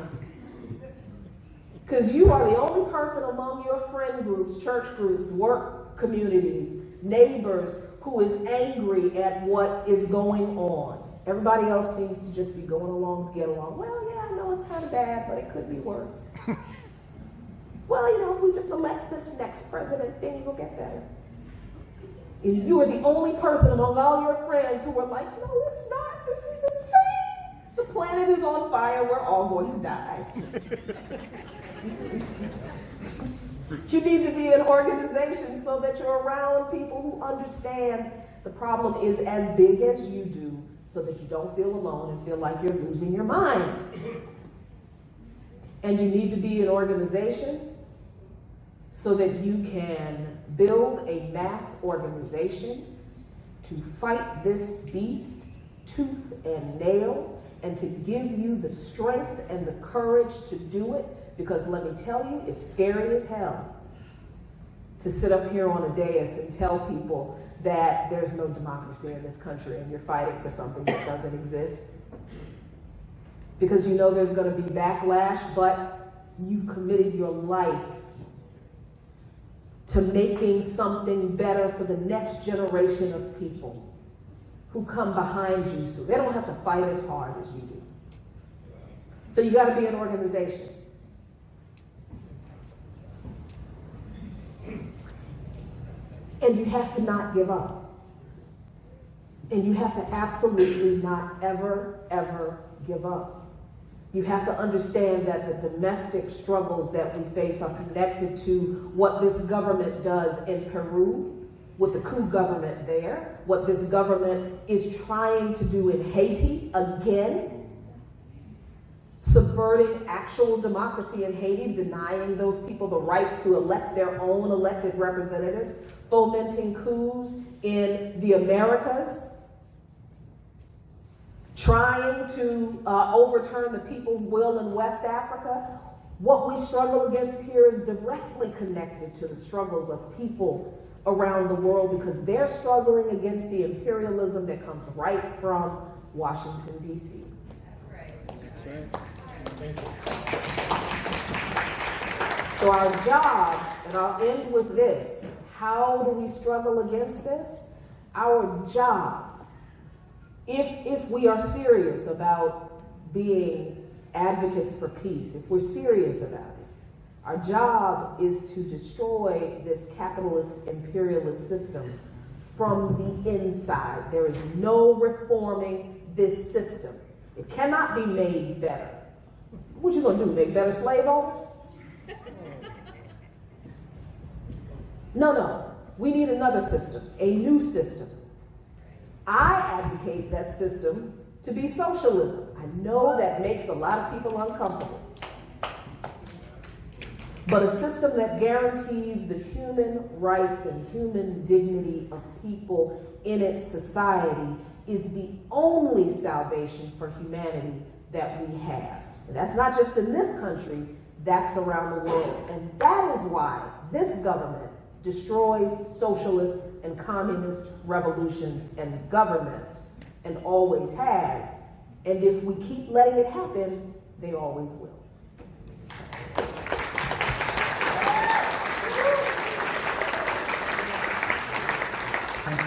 Because you are the only person among your friend groups, church groups, work communities, neighbors, who is angry at what is going on. Everybody else seems to just be going along to get along. Well, yeah, I know it's kind of bad, but it could be worse. Well, you know, if we just elect this next president, things will get better. And you are the only person among all your friends who are like, no, it's not, this is insane. The planet is on fire, we're all going to die. You need to be an organization so that you're around people who understand the problem is as big as you do, so that you don't feel alone and feel like you're losing your mind. And you need to be an organization so that you can build a mass organization to fight this beast tooth and nail, and to give you the strength and the courage to do it. Because let me tell you, it's scary as hell to sit up here on a dais and tell people that there's no democracy in this country and you're fighting for something that doesn't exist. Because you know there's going to be backlash, but you've committed your life to making something better for the next generation of people who come behind you, so they don't have to fight as hard as you do. So you got to be an organization. And you have to not give up. And you have to absolutely not ever, ever give up. You have to understand that the domestic struggles that we face are connected to what this government does in Peru, with the coup government there, what this government is trying to do in Haiti, again, subverting actual democracy in Haiti, denying those people the right to elect their own elected representatives, fomenting coups in the Americas, trying to overturn the people's will in West Africa. What we struggle against here is directly connected to the struggles of people around the world, because they're struggling against the imperialism that comes right from Washington, D.C. That's right. Thank you. So our job, and I'll end with this, how do we struggle against this? Our job, if we are serious about being advocates for peace, if we're serious about it, our job is to destroy this capitalist imperialist system from the inside. There is no reforming this system. It cannot be made better. What you gonna do, make better slave owners? No, we need another system, a new system. I advocate that system to be socialism. I know that makes a lot of people uncomfortable. But a system that guarantees the human rights and human dignity of people in its society is the only salvation for humanity that we have. And that's not just in this country, that's around the world. And that is why this government destroys socialist and communist revolutions and governments, and always has. And if we keep letting it happen, they always will.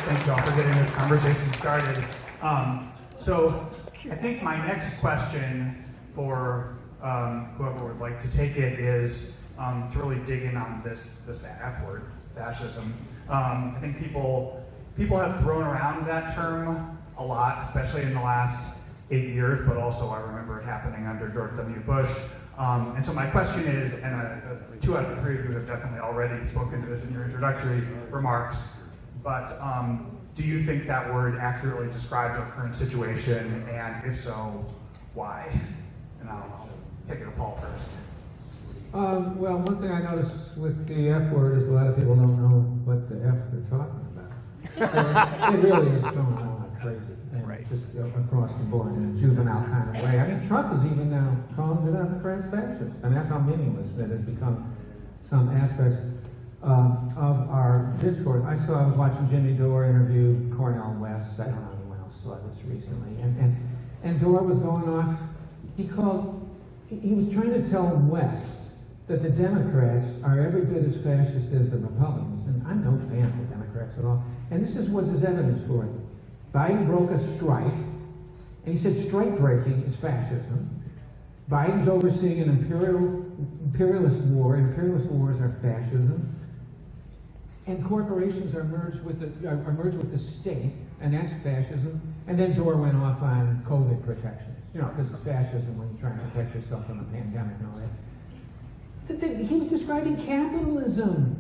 Thank you all for getting this conversation started. So I think my next question for whoever would like to take it is to really dig in on this F word, fascism. I think people have thrown around that term a lot, especially in the last 8 years, but also I remember it happening under George W. Bush. And so my question is, and 2 out of the 3 of you have definitely already spoken to this in your introductory remarks, but do you think that word accurately describes our current situation, and if so, why? And I'll pick it Paul first. Well, one thing I noticed with the F word is a lot of people don't know what the F they're talking about. It really is going on like crazy, and just across the board in a juvenile kind of way. I mean, Trump is even now calling the Democrats fascist, and that's how meaningless that has become some aspects of our discourse. I was watching Jimmy Dore interview Cornel West. I don't know anyone else saw this recently, and Dore was going off. He was trying to tell West that the Democrats are every bit as fascist as the Republicans, and I'm no fan of the Democrats at all. And this was his evidence for it. Biden broke a strike, and he said strike breaking is fascism. Biden's overseeing an imperialist war. Imperialist wars are fascism. And corporations are merged with the state, and that's fascism. And then Dore went off on COVID protections, because it's fascism when you try and protect yourself from a pandemic and all that. He was describing capitalism.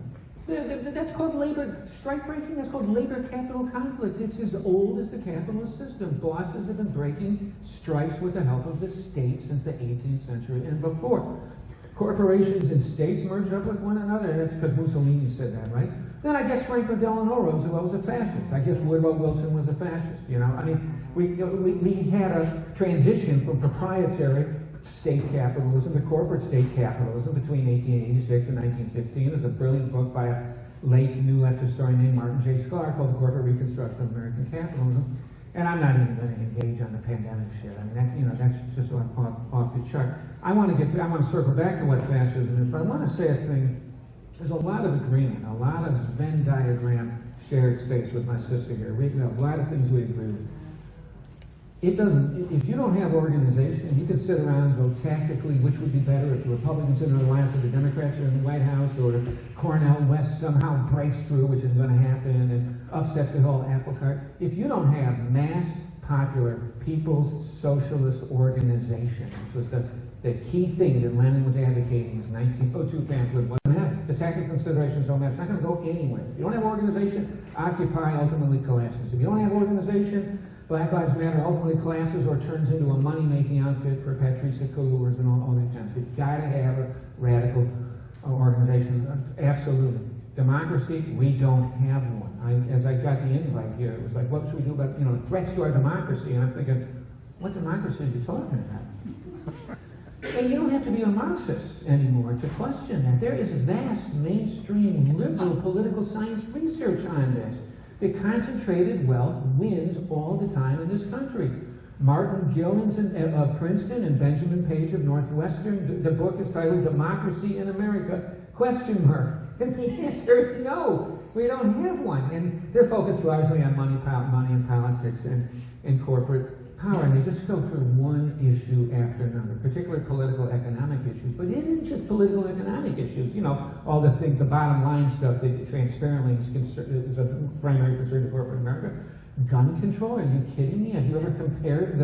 That's called labor strike breaking. That's called labor capital conflict. It's as old as the capitalist system. Bosses have been breaking strikes with the help of the state since the 18th century and before. Corporations and states merge up with one another. That's because Mussolini said that, right? Then I guess Franklin Delano Roosevelt was a fascist. I guess Woodrow Wilson was a fascist. I mean, we had a transition from proprietary state capitalism to corporate state capitalism between 1886 and 1916. There's a brilliant book by a late New Left historian named Martin J. Sklar called The Corporate Reconstruction of American Capitalism. And I'm not even going to engage on the pandemic shit. I mean, that's just off the chart. I want to circle back to what fascism is, but I want to say a thing. There's a lot of agreement, a lot of Venn diagram shared space with my sister here. We have a lot of things we agree with. If you don't have organization, you can sit around and go tactically, which would be better if the Republicans in the alliance or the Democrats are in the White House, or if Cornel West somehow breaks through, which is going to happen, and upsets the whole apple cart. If you don't have mass popular people's socialist organization, which was the key thing that Lenin was advocating in his 1902 pamphlet, wasn't have the tactical considerations don't matter. It's not going to go anywhere. If you don't have organization, Occupy ultimately collapses. If you don't have organization, Black Lives Matter ultimately collapses or turns into a money-making outfit for Patricia Kaluers and all that kind of stuff. You've got to have a radical organization. Absolutely. Democracy, we don't have one. As I got the invite here, it was like, what should we do about, threats to our democracy? And I'm thinking, what democracy are you talking about? And you don't have to be a Marxist anymore to question that. There is vast mainstream liberal political science research on this. The concentrated wealth wins all the time in this country. Martin Gillens of Princeton and Benjamin Page of Northwestern. The book is titled Democracy in America, ? And the answer is no, we don't have one. And they're focused largely on money and politics and corporate power. And they just go through one issue after another, particularly political economic issues. But it isn't just political economic issues. All the bottom line stuff that transparently is a primary concern to corporate America. Gun control, are you kidding me? Have you ever compared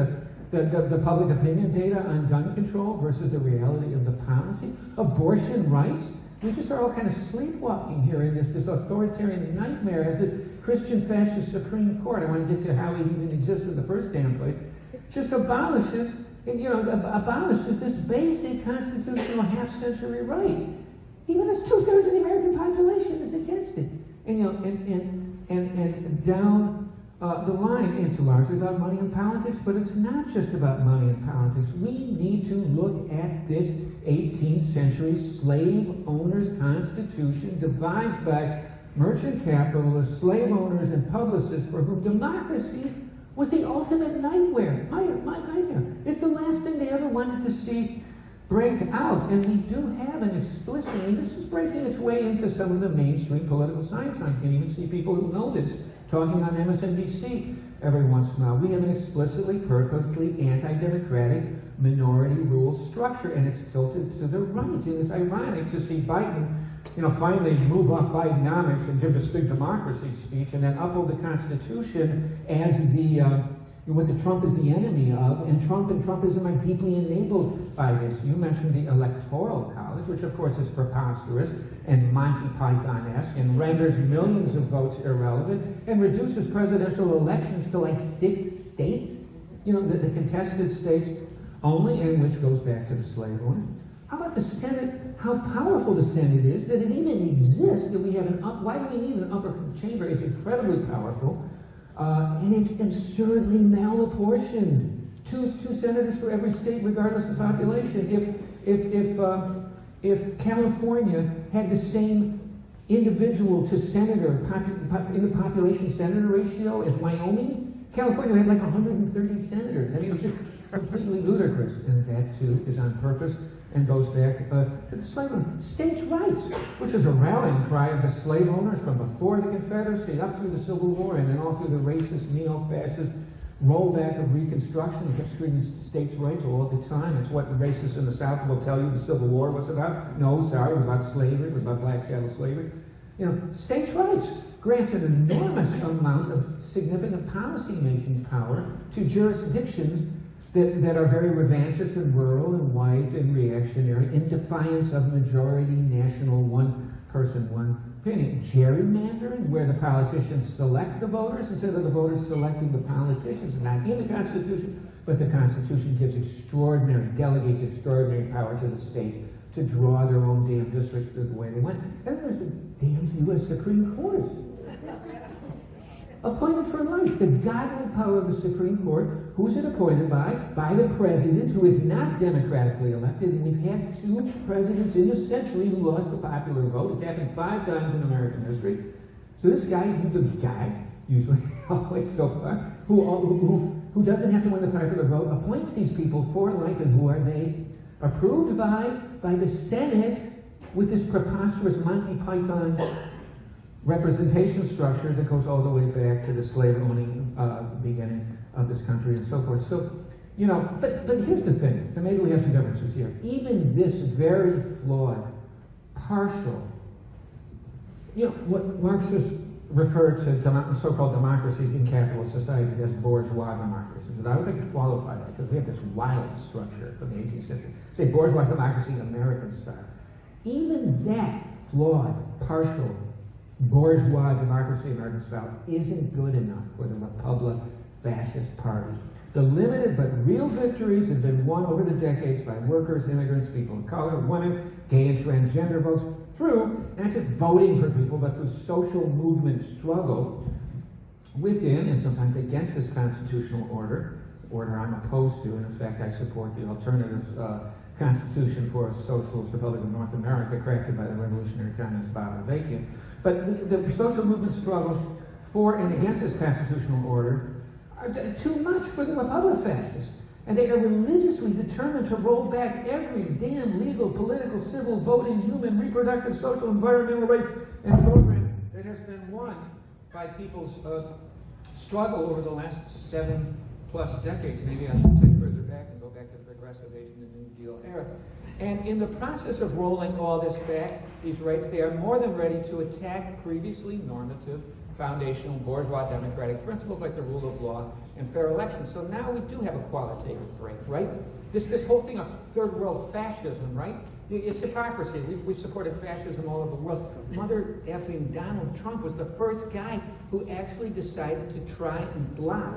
the public opinion data on gun control versus the reality of the policy? Abortion rights? we just are all kind of sleepwalking here in this authoritarian nightmare as this Christian fascist Supreme Court, I want to get to how it even existed in the first damn place, just abolishes this basic constitutional half-century right. Even as 2/3 of the American population is against it. And down the line, it's largely about money and politics, but it's not just about money and politics. We need to look at this 18th century slave owners' constitution devised by merchant capitalists, slave owners, and publicists for whom democracy was the ultimate nightmare. It's the last thing they ever wanted to see break out. And we do have an explicit, and this is breaking its way into some of the mainstream political science. I can even see people who know this talking on MSNBC every once in a while. We have an explicitly, purposely anti-democratic minority rule structure, and it's tilted to the right. And it's ironic to see Biden, finally move off Bidenomics and give this big democracy speech, and then uphold the Constitution as what the Trump is the enemy of, and Trumpism are deeply enabled by this. You mentioned the Electoral College, which of course is preposterous and Monty Python-esque, and renders millions of votes irrelevant, and reduces presidential elections to like 6 states, the contested states only, and which goes back to the slave owner. How about the Senate? How powerful the Senate is, that it even exists, that we have why do we need an upper chamber? It's incredibly powerful. And it's absurdly malapportioned. Two senators for every state, regardless of population. If California had the same individual to senator in the population senator ratio as Wyoming, California had like 130 senators. I mean, it was just completely ludicrous. And that too is on purpose and goes back to the slave owner. States' rights, which is a rallying cry of the slave owners from before the Confederacy up through the Civil War and then all through the racist, neo-fascist rollback of Reconstruction. We kept screaming states' rights all the time. It's what the racists in the South will tell you the Civil War was about. No, sorry, it was about slavery. It was about black chattel slavery. States' rights grants an enormous amount of significant policy-making power to jurisdictions that are very revanchist and rural and white and reactionary in defiance of majority national one-person, one opinion. Gerrymandering, where the politicians select the voters instead of the voters selecting the politicians, not in the Constitution, but the Constitution delegates extraordinary power to the state to draw their own damn districts the way they want. And there's the damn U.S. Supreme Court. Appointed for life, the godly power of the Supreme Court. Who's it appointed by? By the president, who is not democratically elected. And we've had 2 presidents in a century who lost the popular vote. It's happened 5 times in American history. So this guy, the guy, usually always so far, who doesn't have to win the popular vote, appoints these people for life. And who are they? Approved by the Senate with this preposterous Monty Python representation structure that goes all the way back to the slave owning beginning of this country and so forth. So, but here's the thing, and maybe we have some differences here. Even this very flawed, partial, what Marxists refer to so-called democracies in capitalist society as bourgeois democracies. And I would like to qualify that because we have this wild structure from the 18th century. Say bourgeois democracy, American style. Even that flawed, partial, bourgeois democracy, American style, isn't good enough for the Republic Fascist Party. The limited but real victories have been won over the decades by workers, immigrants, people of color, women, gay and transgender votes, through not just voting for people, but through social movement struggle within and sometimes against this constitutional order I'm opposed to. And in fact, I support the alternative constitution for a socialist Republic of North America crafted by the revolutionary communist Bolshevikian. But the social movement struggles for and against this constitutional order are too much for the Republic Fascists. And they are religiously determined to roll back every damn legal, political, civil, voting, human, reproductive, social, environmental right and program that has been won by people's struggle over the last 7+ decades. Maybe I should say further back and go back to the progressive age and the New Deal era. And in the process of rolling all this back, these rights, they are more than ready to attack previously normative foundational bourgeois democratic principles like the rule of law and fair elections. So now we do have a qualitative break, right? This whole thing of third world fascism, right? It's hypocrisy. We've supported fascism all over the world. Mother effing Donald Trump was the first guy who actually decided to try and block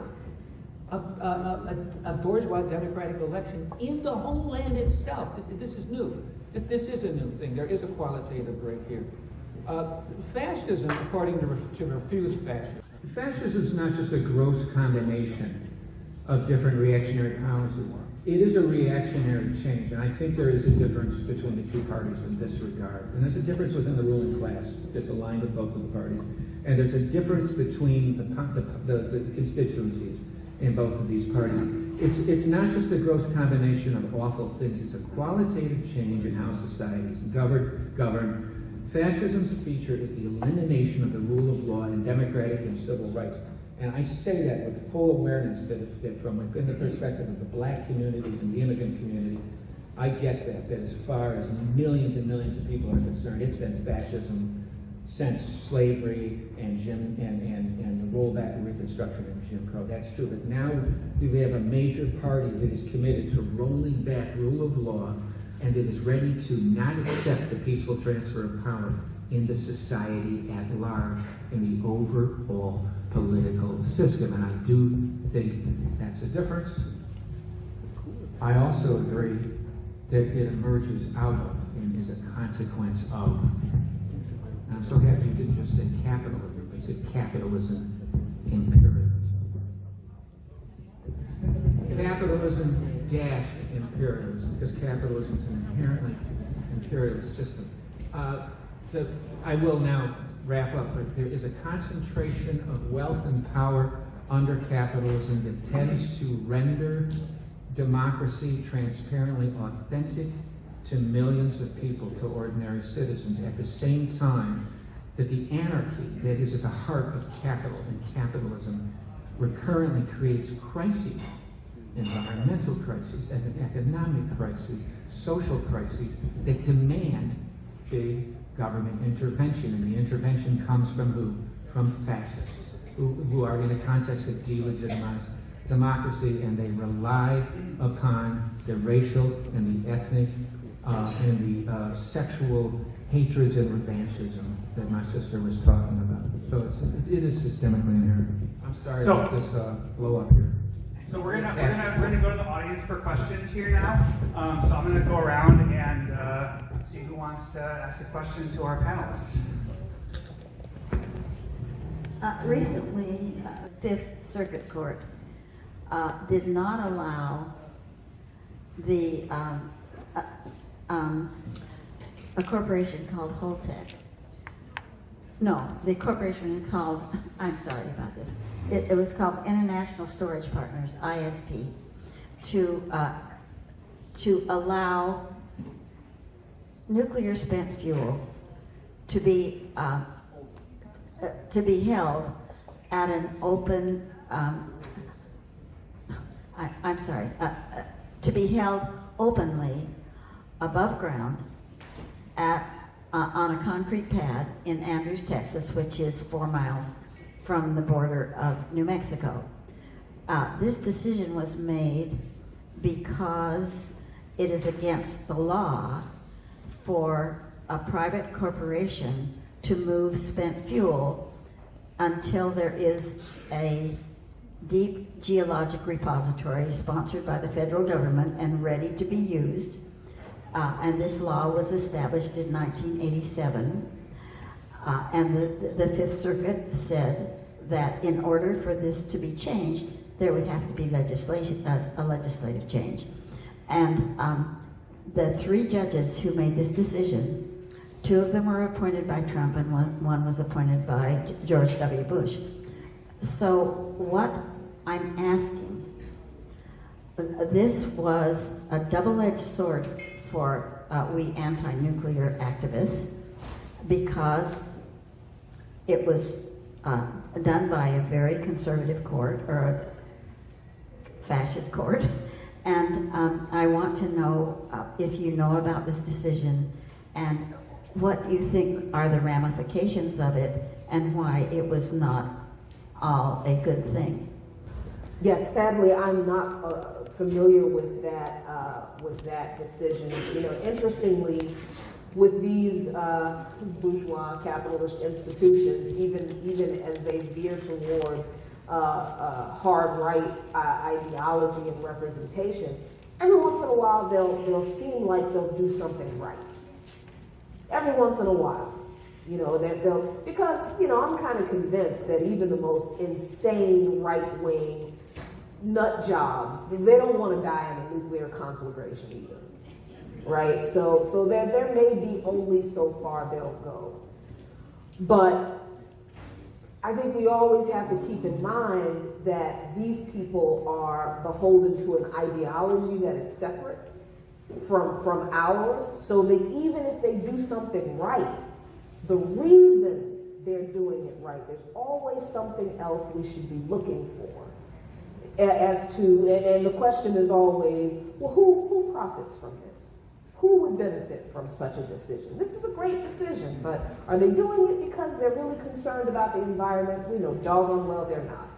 a bourgeois democratic election in the homeland itself. This is new. This is a new thing. There is a qualitative break here. Fascism, according to Refuse Fascism. Fascism is not just a gross combination of different reactionary policies. It is a reactionary change, and I think there is a difference between the two parties in this regard. And there's a difference within the ruling class that's aligned with both of the parties. And there's a difference between the constituencies in both of these parties. It's not just a gross combination of awful things. It's a qualitative change in how society is governed. Fascism's feature is the elimination of the rule of law and democratic and civil rights. And I say that with full awareness that from within the perspective of the black community and the immigrant community, I get that as far as millions and millions of people are concerned, it's been fascism since slavery and the rollback of Reconstruction and Jim Crow. That's true. But now we have a major party that is committed to rolling back rule of law and that is ready to not accept the peaceful transfer of power into society at large in the overall political system. And I do think that's a difference. I also agree that it emerges out of and is a consequence of. I'm so happy you didn't just say capitalism, you said capitalism, imperialism. Capitalism dash imperialism, because capitalism is an inherently imperialist system. I will now wrap up, but there is a concentration of wealth and power under capitalism that tends to render democracy transparently authentic to millions of people, to ordinary citizens, at the same time that the anarchy that is at the heart of capital and capitalism recurrently creates crises, environmental crises, and an economic crisis, social crises that demand big government intervention. And the intervention comes from who? From fascists, who are in a context that delegitimize democracy, and they rely upon the racial and the ethnic and the sexual hatreds and revanchism that my sister was talking about. So it is systemically inherent. I'm sorry about this blow up here. So we're gonna go to the audience for questions here now. So I'm gonna go around and see who wants to ask a question to our panelists. Recently, Fifth Circuit Court did not allow the a corporation called Holtec. No, the corporation called, I'm sorry about this. It was called International Storage Partners, ISP, to allow nuclear spent fuel to be held at an open, to be held openly above ground on a concrete pad in Andrews, Texas, which is 4 miles from the border of New Mexico. This decision was made because it is against the law for a private corporation to move spent fuel until there is a deep geologic repository sponsored by the federal government and ready to be used. And this law was established in 1987. And the Fifth Circuit said that in order for this to be changed, there would have to be a legislative change. And the 3 judges who made this decision, 2 of them were appointed by Trump and one was appointed by George W. Bush. So what I'm asking, this was a double-edged sword for we anti-nuclear activists, because it was done by a very conservative court, or a fascist court, and I want to know if you know about this decision and what you think are the ramifications of it and why it was not all a good thing. Yes, sadly, I'm not familiar with that decision. You know, interestingly, with these bourgeois capitalist institutions, even as they veer toward hard right ideology and representation, every once in a while they'll seem like they'll do something right. Every once in a while. You know, that they'll, because, you know, I'm kind of convinced that even the most insane right-wing nut jobs, they don't want to die in a nuclear conflagration either, right? So there may be only so far they'll go. But I think we always have to keep in mind that these people are beholden to an ideology that is separate from ours, so that even if they do something right, the reason they're doing it right, there's always something else we should be looking for. As to, and the question is always, well, who profits from this? Who would benefit from such a decision? This is a great decision, but are they doing it because they're really concerned about the environment? We know doggone well they're not.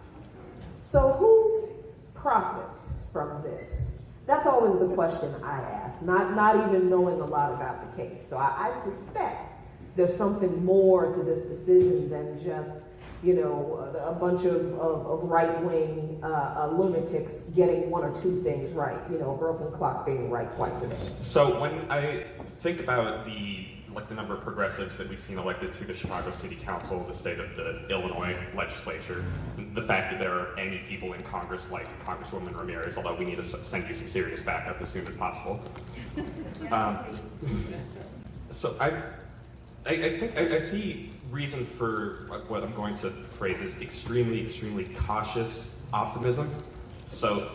So who profits from this? That's always the question I ask, not even knowing a lot about the case. So I suspect there's something more to this decision than just, you know, a bunch of right-wing lunatics getting one or two things right. You know, a broken clock being right twice a day. So when I think about the number of progressives that we've seen elected to the Chicago City Council, the state of the Illinois legislature, the fact that there are any people in Congress like Congresswoman Ramirez, although we need to send you some serious backup as soon as possible. So I think I see reason for what I'm going to phrase as extremely, extremely cautious optimism. So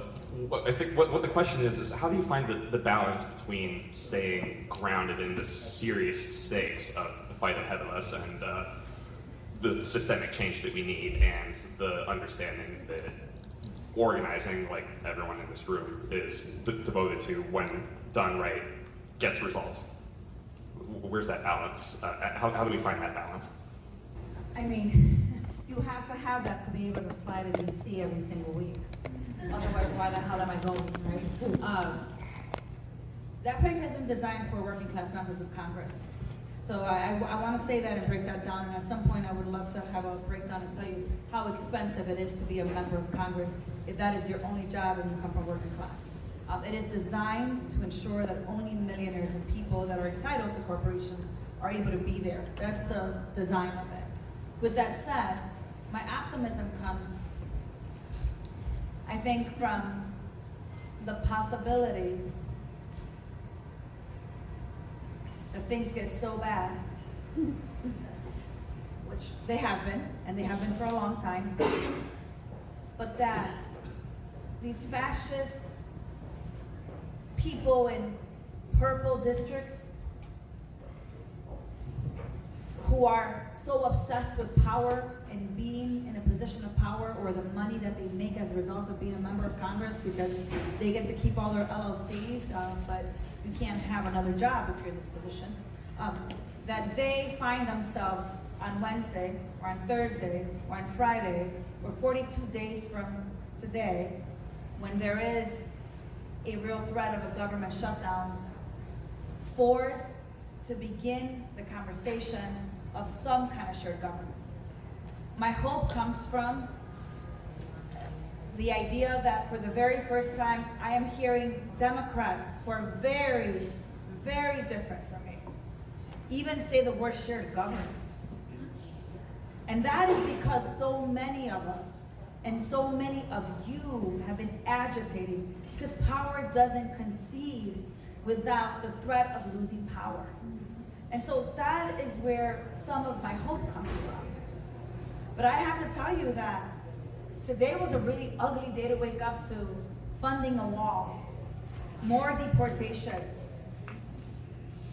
I think what the question is how do you find the balance between staying grounded in the serious stakes of the fight ahead of us and the systemic change that we need, and the understanding that organizing, like everyone in this room is devoted to, when done right, gets results? Where's that balance? How do we find that balance? I mean, you have to have that to be able to fly to DC every single week. Otherwise, why the hell am I going, right? That place isn't designed for working class members of Congress. So I want to say that and break that down. And at some point, I would love to have a breakdown and tell you how expensive it is to be a member of Congress if that is your only job and you come from working class. It is designed to ensure that only millionaires and people that are entitled to corporations are able to be there. That's the design of it. With that said, my optimism comes, I think, from the possibility that things get so bad, which they have been, and they have been for a long time, but that these fascist people in purple districts who are so obsessed with power and being in a position of power, or the money that they make as a result of being a member of Congress, because they get to keep all their LLCs, but you can't have another job if you're in this position, that they find themselves on Wednesday, or on Thursday, or on Friday, or 42 days from today, when there is a real threat of a government shutdown, forced to begin the conversation of some kind of shared governance. My hope comes from the idea that for the very first time, I am hearing Democrats who are very, very different from me even say the word shared governance. And that is because so many of us and so many of you have been agitating, because power doesn't concede without the threat of losing power. And so that is where some of my hope comes from. But I have to tell you that today was a really ugly day to wake up to funding a wall, more deportations,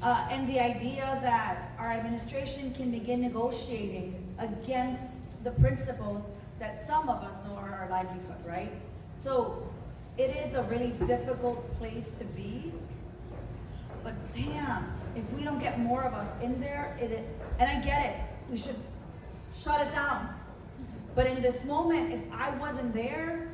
and the idea that our administration can begin negotiating against the principles that some of us know are our livelihood, right? So it is a really difficult place to be. But damn, if we don't get more of us in there, and I get it, we should shut it down. But in this moment, if I wasn't there,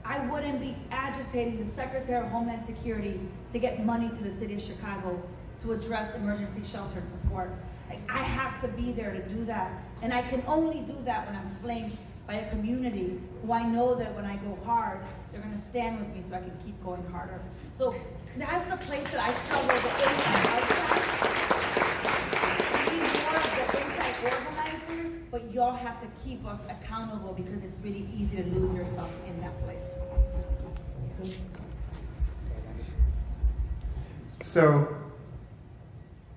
I wouldn't be agitating the Secretary of Homeland Security to get money to the city of Chicago to address emergency shelter and support. Like, I have to be there to do that. And I can only do that when I'm flanked by a community who I know that when I go hard, they're gonna stand with me so I can keep going harder. So that's the place that I struggle with the inside outside. We need more of the inside organizers, but y'all have to keep us accountable because it's really easy to lose yourself in that place. So,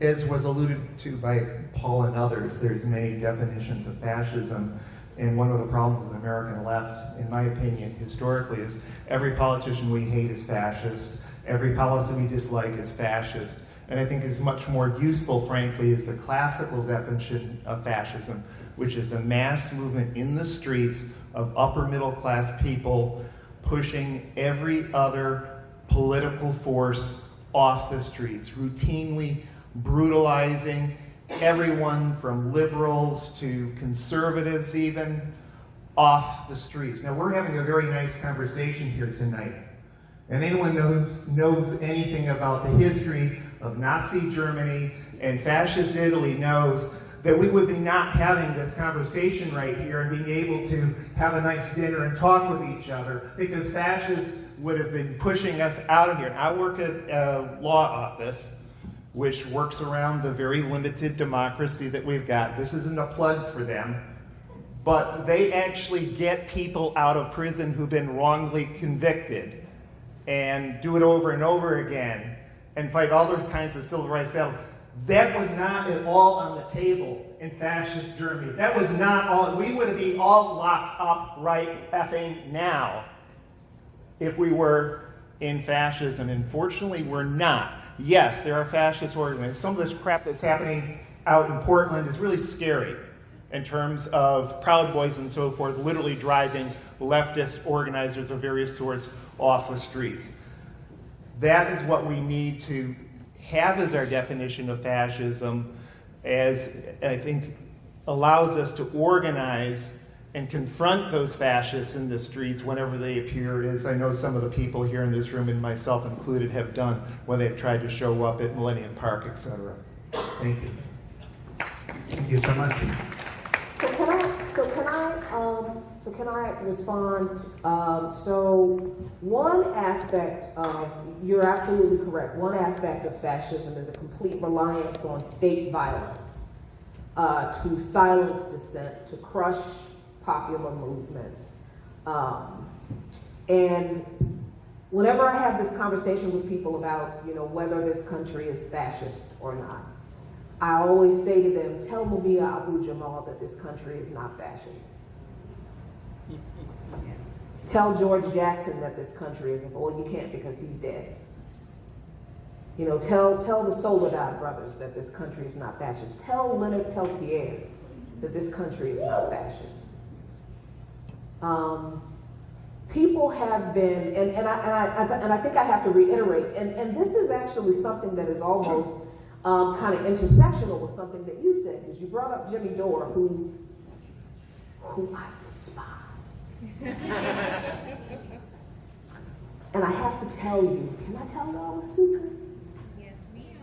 as was alluded to by Paul and others, there's many definitions of fascism, and one of the problems of the American left, in my opinion, historically, is every politician we hate is fascist, every policy we dislike is fascist, and I think is much more useful, frankly, is the classical definition of fascism, which is a mass movement in the streets of upper middle class people pushing every other political force off the streets, routinely brutalizing everyone from liberals to conservatives even off the streets. Now, we're having a very nice conversation here tonight, and anyone knows anything about the history of Nazi Germany and fascist Italy knows that we would be not having this conversation right here and being able to have a nice dinner and talk with each other because fascists would have been pushing us out of here. And I work at a law office which works around the very limited democracy that we've got. This isn't a plug for them, but they actually get people out of prison who've been wrongly convicted and do it over and over again and fight all those kinds of civil rights battles. That was not at all on the table in fascist Germany. That was not all. We would be all locked up right effing now if we were in fascism. And fortunately, we're not. Yes, there are fascist organizations. Some of this crap that's happening out in Portland is really scary in terms of Proud Boys and so forth, literally driving leftist organizers of various sorts off the streets. That is what we need to have as our definition of fascism, as I think allows us to organize and confront those fascists in the streets whenever they appear, as I know some of the people here in this room, and myself included, have done when they've tried to show up at Millennium Park, etc. Thank you. Thank you so much. So can I respond? So one aspect of, you're absolutely correct, one aspect of fascism is a complete reliance on state violence to silence dissent, to crush popular movements. And whenever I have this conversation with people about, whether this country is fascist or not, I always say to them, tell Mubia Abu-Jamal that this country is not fascist. Tell George Jackson that this country isn't, well, you can't because he's dead. Tell the Soledad brothers that this country is not fascist. Tell Leonard Peltier that this country is not fascist. People have been, and I think I have to reiterate, and this is actually something that is almost kind of intersectional with something that you said, because you brought up Jimmy Dore, who I despise. And I have to tell you, can I tell y'all a secret? Yes, ma'am.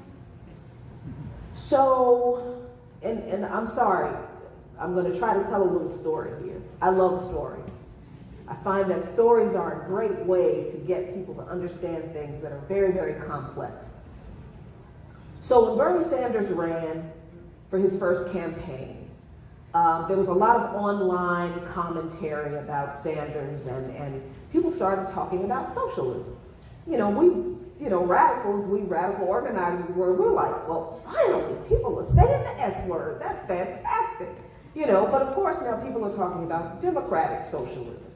So, and I'm sorry, I'm going to try to tell a little story here. I love stories. I find that stories are a great way to get people to understand things that are very, very complex. So when Bernie Sanders ran for his first campaign, there was a lot of online commentary about Sanders, and people started talking about socialism. Radicals, we radical organizers we're like, well, finally, people are saying the S word. That's fantastic. But of course now people are talking about democratic socialism.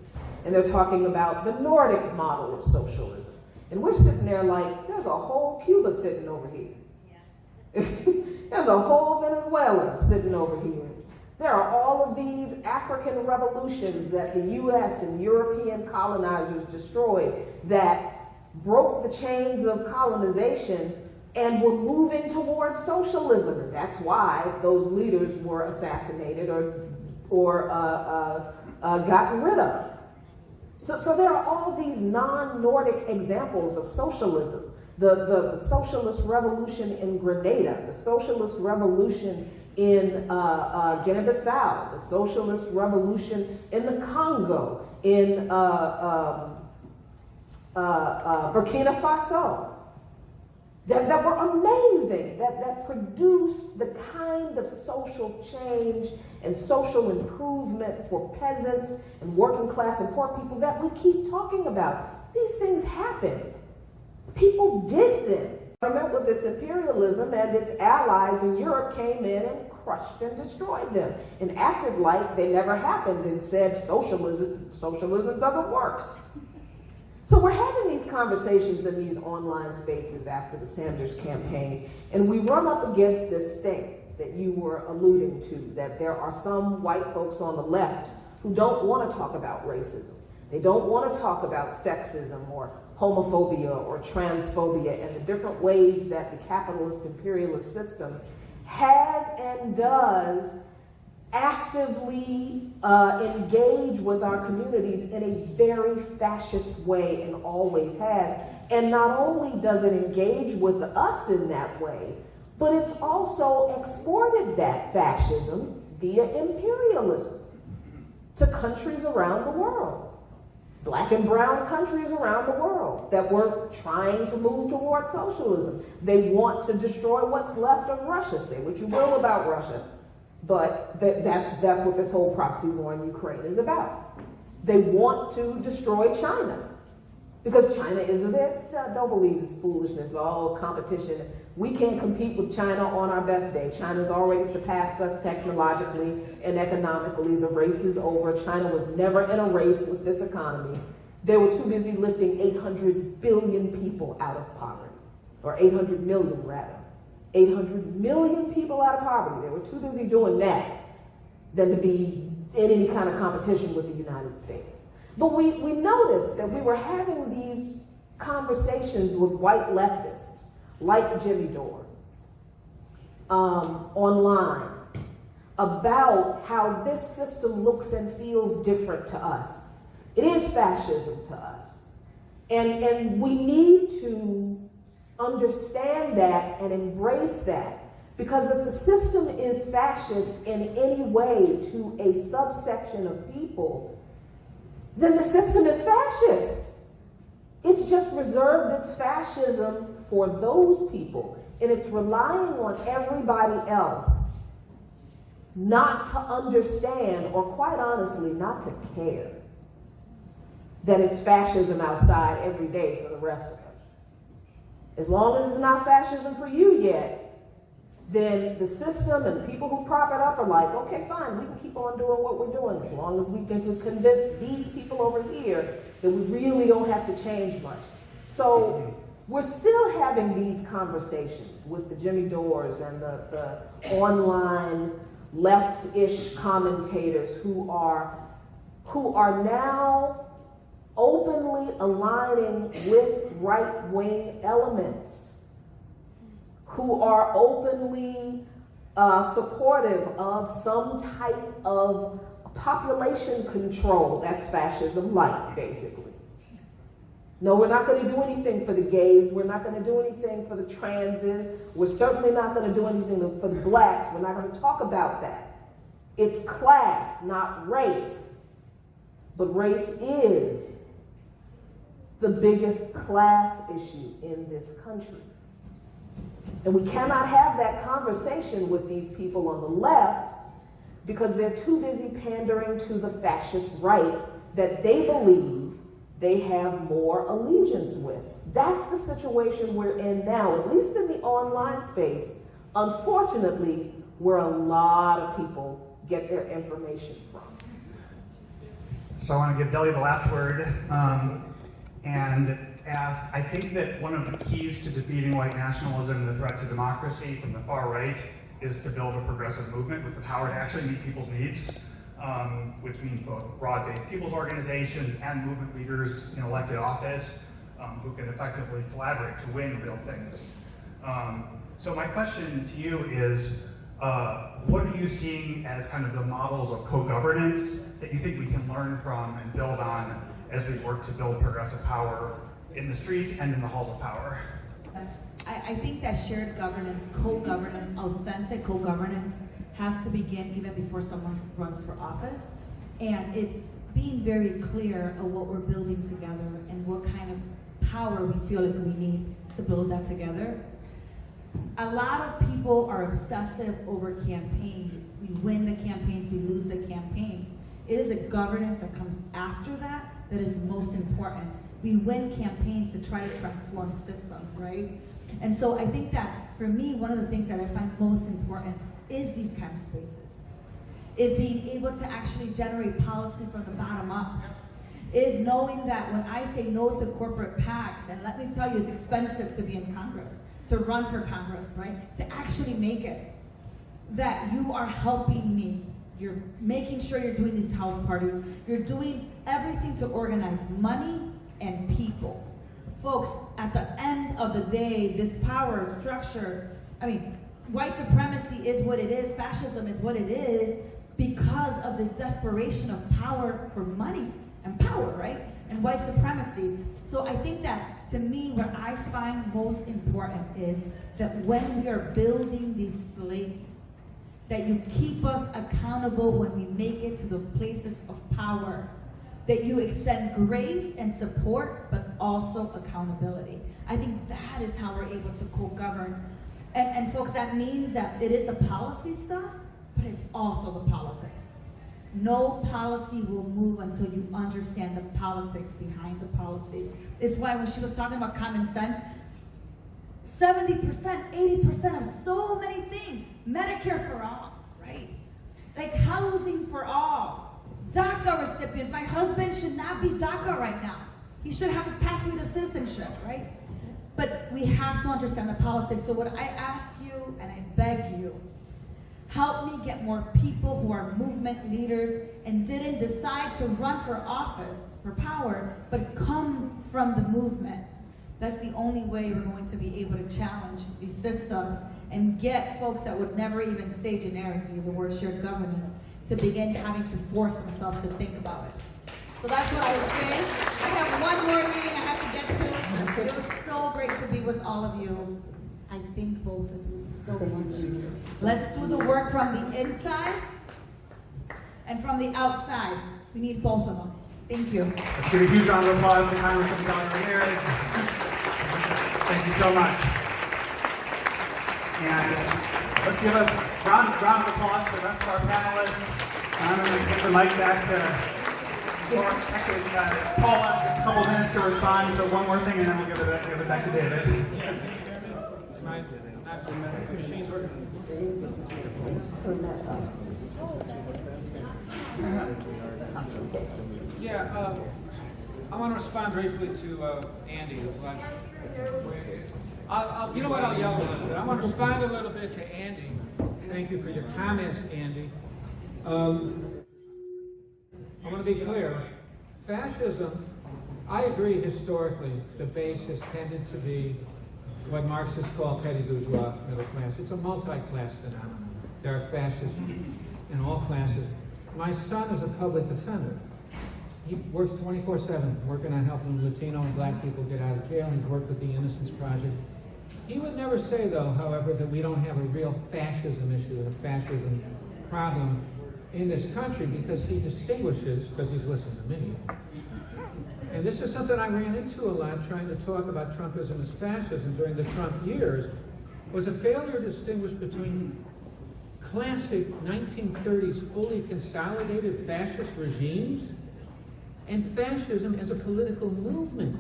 And they're talking about the Nordic model of socialism. And we're sitting there like, there's a whole Cuba sitting over here. There's a whole Venezuela sitting over here. There are all of these African revolutions that the US and European colonizers destroyed that broke the chains of colonization and were moving towards socialism, and that's why those leaders were assassinated or gotten rid of. So there are all these non-Nordic examples of socialism. The socialist revolution in Grenada, the socialist revolution in Guinea-Bissau, the socialist revolution in the Congo, in Burkina Faso, that were amazing, that produced the kind of social change and social improvement for peasants and working class and poor people that we keep talking about. These things happened. People did them. Government with its imperialism and its allies in Europe came in and crushed and destroyed them and acted like they never happened and said socialism doesn't work. So we're having these conversations in these online spaces after the Sanders campaign, and we run up against this thing that you were alluding to, that there are some white folks on the left who don't want to talk about racism. They don't want to talk about sexism or homophobia or transphobia and the different ways that the capitalist imperialist system has and does actively engage with our communities in a very fascist way and always has. And not only does it engage with us in that way, but it's also exported that fascism via imperialism to countries around the world. Black and brown countries around the world that were trying to move towards socialism. They want to destroy what's left of Russia. Say what you will about Russia, but that's what this whole proxy war in Ukraine is about. They want to destroy China because China is don't believe this foolishness of all competition. We can't compete with China on our best day. China's already surpassed us technologically and economically. The race is over. China was never in a race with this economy. They were too busy lifting 800 billion people out of poverty, or 800 million rather. 800 million people out of poverty. They were too busy doing that than to be in any kind of competition with the United States. But we noticed that we were having these conversations with white leftists, like Jimmy Dore, online, about how this system looks and feels different to us. It is fascism to us. And we need to understand that and embrace that. Because if the system is fascist in any way to a subsection of people, then the system is fascist. It's just reserved its fascism for those people, and it's relying on everybody else not to understand, or quite honestly, not to care that it's fascism outside every day for the rest of us. As long as it's not fascism for you yet, then the system and the people who prop it up are like, okay, fine, we can keep on doing what we're doing as long as we can convince these people over here that we really don't have to change much. So we're still having these conversations with the Jimmy Dores and the online left-ish commentators who are now openly aligning with right-wing elements, who are openly supportive of some type of population control. That's fascism-like, basically. No, we're not going to do anything for the gays. We're not going to do anything for the transes. We're certainly not going to do anything for the blacks. We're not going to talk about that. It's class, not race. But race is the biggest class issue in this country. And we cannot have that conversation with these people on the left because they're too busy pandering to the fascist right that they believe they have more allegiance with. That's the situation we're in now, at least in the online space, unfortunately, where a lot of people get their information from. So I want to give Delia the last word, and ask, I think that one of the keys to defeating white nationalism and the threat to democracy from the far right is to build a progressive movement with the power to actually meet people's needs, which means both broad-based people's organizations and movement leaders in elected office who can effectively collaborate to win real things. So my question to you is, what are you seeing as kind of the models of co-governance that you think we can learn from and build on as we work to build progressive power in the streets and in the halls of power? I think that shared governance, co-governance, authentic co-governance has to begin even before someone runs for office. And it's being very clear of what we're building together and what kind of power we feel like we need to build that together. A lot of people are obsessive over campaigns. We win the campaigns, we lose the campaigns. It is a governance that comes after that that is most important. We win campaigns to try to transform systems, right? And so I think that for me, one of the things that I find most important is these kind of spaces. Is being able to actually generate policy from the bottom up. Is knowing that when I say no to corporate PACs, and let me tell you, it's expensive to be in Congress, to run for Congress, right? To actually make it, that you are helping me. You're making sure you're doing these house parties. You're doing everything to organize money and people. Folks, at the end of the day, this power structure, I mean, white supremacy is what it is, fascism is what it is, because of the desperation of power for money and power, right? And white supremacy. So I think that, to me, what I find most important is that when we are building these slates, that you keep us accountable when we make it to those places of power, that you extend grace and support, but also accountability. I think that is how we're able to co-govern. And folks, that means that it is the policy stuff, but it's also the politics. No policy will move until you understand the politics behind the policy. It's why when she was talking about common sense, 70%, 80% of so many things, Medicare for all, right? Like housing for all, DACA recipients. My husband should not be DACA right now. He should have a pathway to citizenship, right? But we have to understand the politics. So what I ask you, and I beg you, help me get more people who are movement leaders and didn't decide to run for office, for power, but come from the movement. That's the only way we're going to be able to challenge these systems and get folks that would never even say generically the word shared governance to begin having to force themselves to think about it. So that's what I would say. I have one more meeting I have to get to. It was so great to be with all of you. I thank both of you so much. Let's do the work from the inside and from the outside. We need both of them. Thank you. Let's give a huge round of applause to Congresswoman Delia Ramirez. Thank you so much. And let's give a round of applause to the rest of our panelists. I'm going to give the mic back to Paula, a couple of minutes to respond to one more thing, and then we'll give it back to David. Yeah, I want to respond briefly to Andy. You know what, I'll yell a little bit. I want to respond a little bit to Andy. Thank you for your comments, Andy. I want to be clear. Fascism, I agree historically, the base has tended to be what Marxists call petty bourgeois middle class. It's a multi-class phenomenon. There are fascists in all classes. My son is a public defender. He works 24/7, working on helping Latino and black people get out of jail. He's worked with the Innocence Project. He would never say, though, however, that we don't have a real fascism issue and a fascism problem in this country, because he distinguishes, because he's listened to me. And this is something I ran into a lot trying to talk about Trumpism as fascism during the Trump years, was a failure to distinguish between classic 1930s fully consolidated fascist regimes and fascism as a political movement.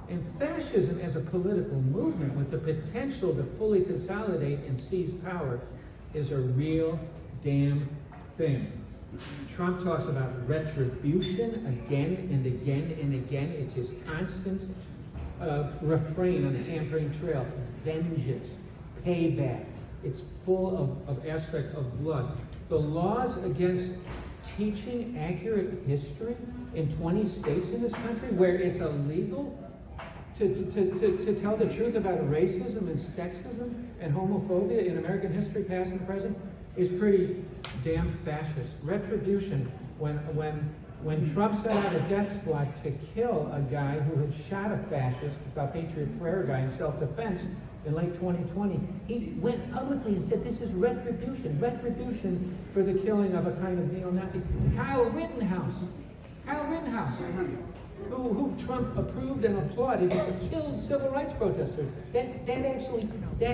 And fascism as a political movement with the potential to fully consolidate and seize power is a real damn thing. Trump talks about retribution again and again and again. It's his constant refrain on the campaign trail. Vengeance, payback. It's full of aspect of blood. The laws against teaching accurate history in 20 states in this country where it's illegal to tell the truth about racism and sexism and homophobia in American history, past and present, is pretty damn fascist. Retribution, when Trump set out a death squad to kill a guy who had shot a fascist, a Patriot Prayer guy in self-defense in late 2020, he went publicly and said this is retribution for the killing of a kind of neo-Nazi. Kyle Rittenhouse, who Trump approved and applauded, killed civil rights protesters. That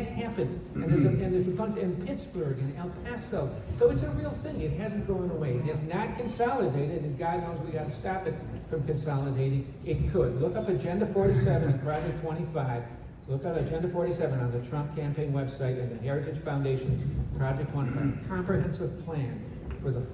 happened. And there's a bunch in Pittsburgh and El Paso. So it's a real thing. It hasn't gone away. It has not consolidated, and God knows we got to stop it from consolidating. It could. Look up Agenda 47 and Project 25. Look at Agenda 47 on the Trump campaign website and the Heritage Foundation Project 25. Comprehensive plan for the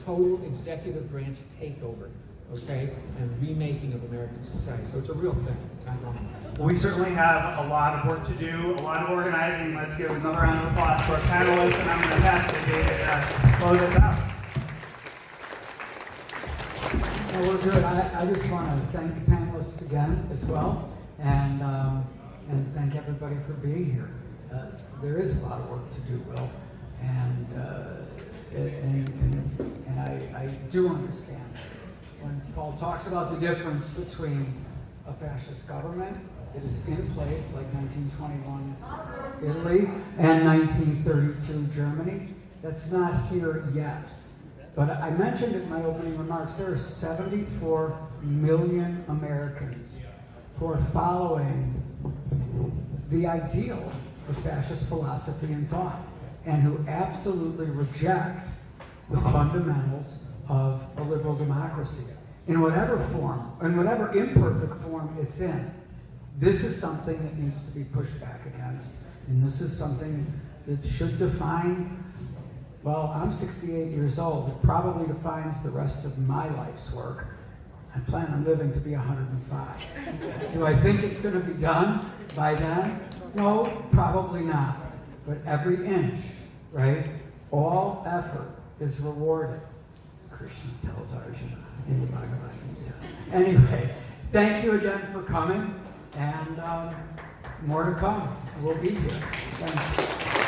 total executive branch takeover, okay, and remaking of American society. So it's a real thing. It's not going on. We certainly have a lot of work to do, a lot of organizing. Let's give another round of applause to our panelists, and I'm going to pass to David to close us out. Well, we're good. I just want to thank the panelists again as well, and thank everybody for being here. There is a lot of work to do, Will, and I do understand when Paul talks about the difference between a fascist government that is in place, like 1921 Italy and 1932 Germany. That's not here yet. But I mentioned in my opening remarks, there are 74 million Americans who are following the ideal of fascist philosophy and thought, and who absolutely reject the fundamentals of a liberal democracy in whatever form, in whatever imperfect form it's in. This is something that needs to be pushed back against, and this is something that should define, well, I'm 68 years old. It probably defines the rest of my life's work. I plan on living to be 105. Do I think it's going to be done by then? No, probably not. But every inch, right? All effort is rewarded. Krishna tells Arjuna in the Bhagavad Gita. Anyway, thank you again for coming, and more to come. We'll be here. Thank you.